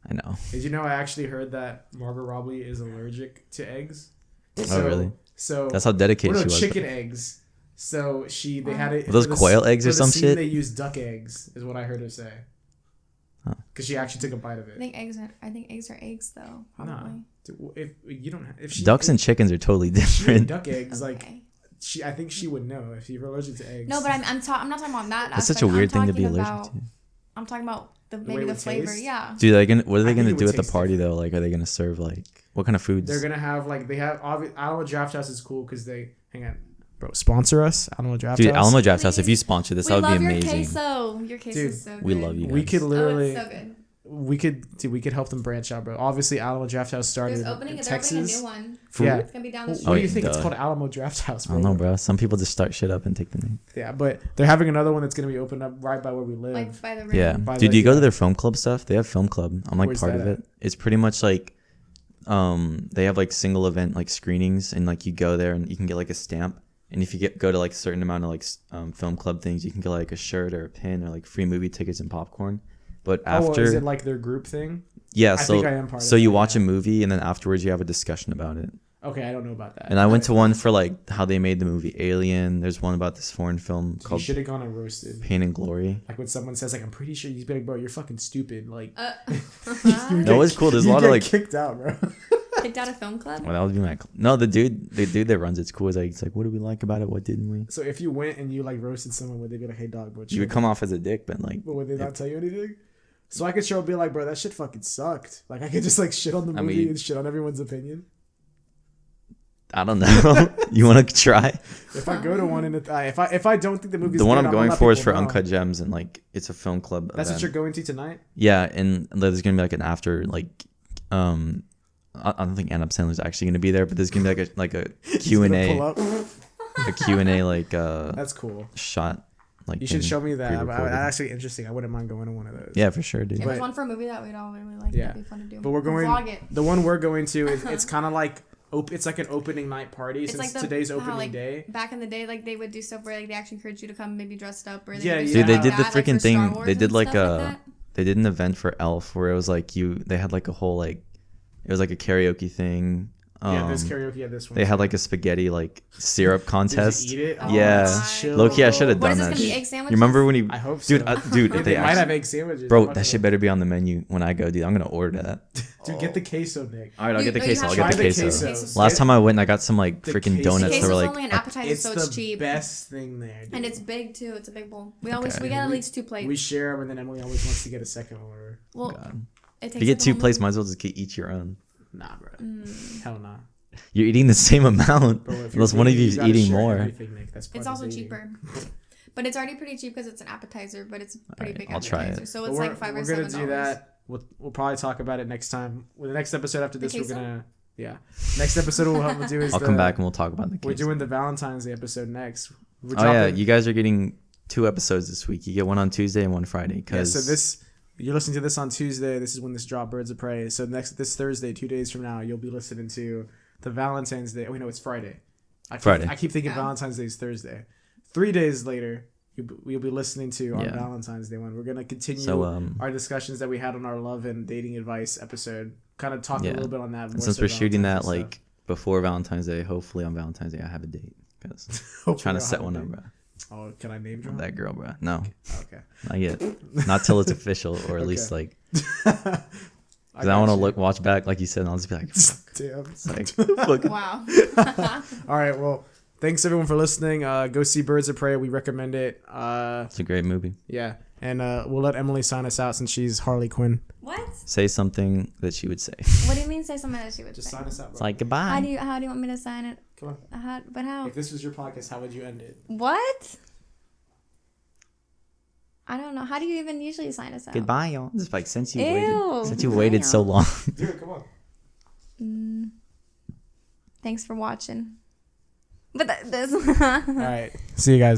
I know. Did you know I actually heard that Margot Robbie is allergic to eggs? Oh, really? So That's how dedicated well, she no, was. chicken eggs. So they had it. Were those for the- quail eggs or for the some scene, shit? They used duck eggs, is what I heard her say. Huh. Because she actually took a bite of I it. think eggs are eggs though, probably. Nah. Dude, if you don't, if she Ducks and chickens are totally if she ate different. duck eggs, like Okay. I think she would know if you're allergic to eggs. No, but I'm not talking about that. That's such aspect. a weird I'm thing to be talking allergic about- to. I'm talking about way maybe it the would flavor. taste? Yeah. Dude, what are they I think gonna it do would at the taste party though? Like, are they gonna serve like what kind of foods? They're gonna have like they have Alamo Draft House is cool because they hang on, bro. Sponsor us, Alamo Draft Dude, House. Alamo Draft House. If Please. you sponsor this, We that would love be your amazing. queso. Your queso Dude, is so good. We love you. We guys. could literally, Oh, it's so good. we could help them branch out, bro. Obviously, Alamo Draft House started They're opening in a Texas. new one. Yeah. It's gonna be down the What street. do you think? It's duh. called Alamo Draft House, I bro. don't know, bro. Some people just start shit up and take the name. Yeah, but they're having another one that's gonna be opened up right by where we live. Like by the rim. Yeah, By dude. the- Do you go yeah. to their film club stuff? They have film club. I'm like Where's part that of at? it. It's pretty much like, they have like single event like screenings, and like you go there and you can get like a stamp. And if you go to like a certain amount of like film club things, you can get like a shirt or a pin or like free movie tickets and popcorn. But after, is it like their group thing? yeah, I so think I am part of so that, you watch yeah. a movie and then afterwards you have a discussion about it. Okay, I don't know about that. And I went to one for like how they made the movie Alien. There's one about this foreign film You called should have gone and roasted. Pain and Glory. Like when someone says like, "I'm pretty sure," you'd be like, "Bro, you're fucking stupid." Like, Uh-huh. No, it's cool. There's a you lot of get like. kicked out, bro. Kicked out of film club. Well, that would be my. No, the dude that runs it's cool. It's like, what did we like about it? What didn't we? So if you went and you like roasted someone, would they be like, "Hey, dog, bro"? You would come off as a dick, but like, But would they not tell you anything? So I could show up, be like, "Bro, that shit fucking sucked." Like I could just like shit on the I movie mean- and shit on everyone's opinion. I don't know. You want to try? If I go to one and if I don't think the movie's The one good, I'm gonna going let for is people for know. Uncut Gems, and like it's a film club. That's what event. you're going to tonight. Yeah, and there's gonna be like an after like, I don't think Adam Sandler's actually gonna be there, but there's gonna be like a Q and Pull A, up. a Q and A like That's cool. shot. Like You should thing, show me that. pre-recorded. That's actually interesting. I wouldn't mind going to one of those. Yeah, for sure, dude. If But- it's one for a movie that we'd all really like, Yeah. that'd be fun to do. But we're going. Vlog it. The one we're going to is it's kind of like it's like an opening night party It's since like today's how, opening like, day. Back in the day, like they would do stuff where like they actually encourage you to come maybe dressed up or they Yeah, would do yeah. Dude, they stuff did like the that, like, freaking for Star thing. Wars They and did like stuff a. They did an event for Elf where it was like they had like a whole like, it was like a karaoke thing. Yeah, there's karaoke at this one. They had like a spaghetti like syrup contest. Did you eat it? Oh, Yeah. that's chill, Low-key, I should have What done is this that gonna be? shit. Egg sandwiches? You remember when he? I hope so. Dude, They they might have actually, egg sandwiches. bro, that shit better be on the menu when I go, dude. I'm gonna order that. Dude, get the queso, Nick. All right, I'll get the You queso. have I'll to get the try the queso. queso. Last time I went, I got some like The freaking queso. donuts that Queso's were like. only an appetizer, It's so the it's cheap. best thing there, dude. And it's big too. It's a big bowl. We Okay. get at least 2 plates. We share them, and then Emily always wants to get a second order. Well, God. it takes If you get up the 2 whole plates, movie. might as well just eat your own. Nah, bro. Hell nah. You're eating the same amount, Bro, if unless you're one of vegan, you is gotta eating share more. everything, Nick. That's part It's of also dating. cheaper. But it's already pretty cheap because it's an appetizer, but it's a pretty Alright, big I'll try appetizer. it. So But it's we're, like $5 or we're $7. gonna do that. We'll probably talk about it next time. Well, the next episode after this, we're queso? gonna next episode we'll do is I'll come back and we'll talk about the We're queso. doing the Valentine's Day episode next. We're Oh yeah, you guys are getting 2 episodes this week. You get one on Tuesday and one Friday. Cause so you're listening to this on Tuesday. This is when this dropped, Birds of Prey. So this Thursday, 2 days from now, you'll be listening to the Valentine's Day. Oh, no, it's Friday. I keep thinking Valentine's Day is Thursday. 3 days later, you'll be listening to our Valentine's Day one. We're gonna continue our discussions that we had on our love and dating advice episode. Kind of talk a little bit on that. And since we're shooting that like before Valentine's Day, hopefully on Valentine's Day I have a date because I'm trying to set one up, bro. Oh, can I name drop That girl, bro? No, okay. not yet. Not till it's official, or at least like. I Because I want to watch back, like you said, and I'll just be like, damn. it's like, fuck. Wow. All right. Well, thanks everyone for listening. Go see Birds of Prey. We recommend it. It's a great movie. Yeah. And we'll let Emily sign us out since she's Harley Quinn. What? Say something that she would say. What do you mean? Say something that she would Just say. sign us out, bro. It's like goodbye. How do you want me to sign it? Come on. How? If this was your podcast, how would you end it? What? I don't know. How do you even usually sign us out? Goodbye, y'all. Just like since you Ew. waited so long. Dude, come on. Thanks for watching. But this. All right. See you guys.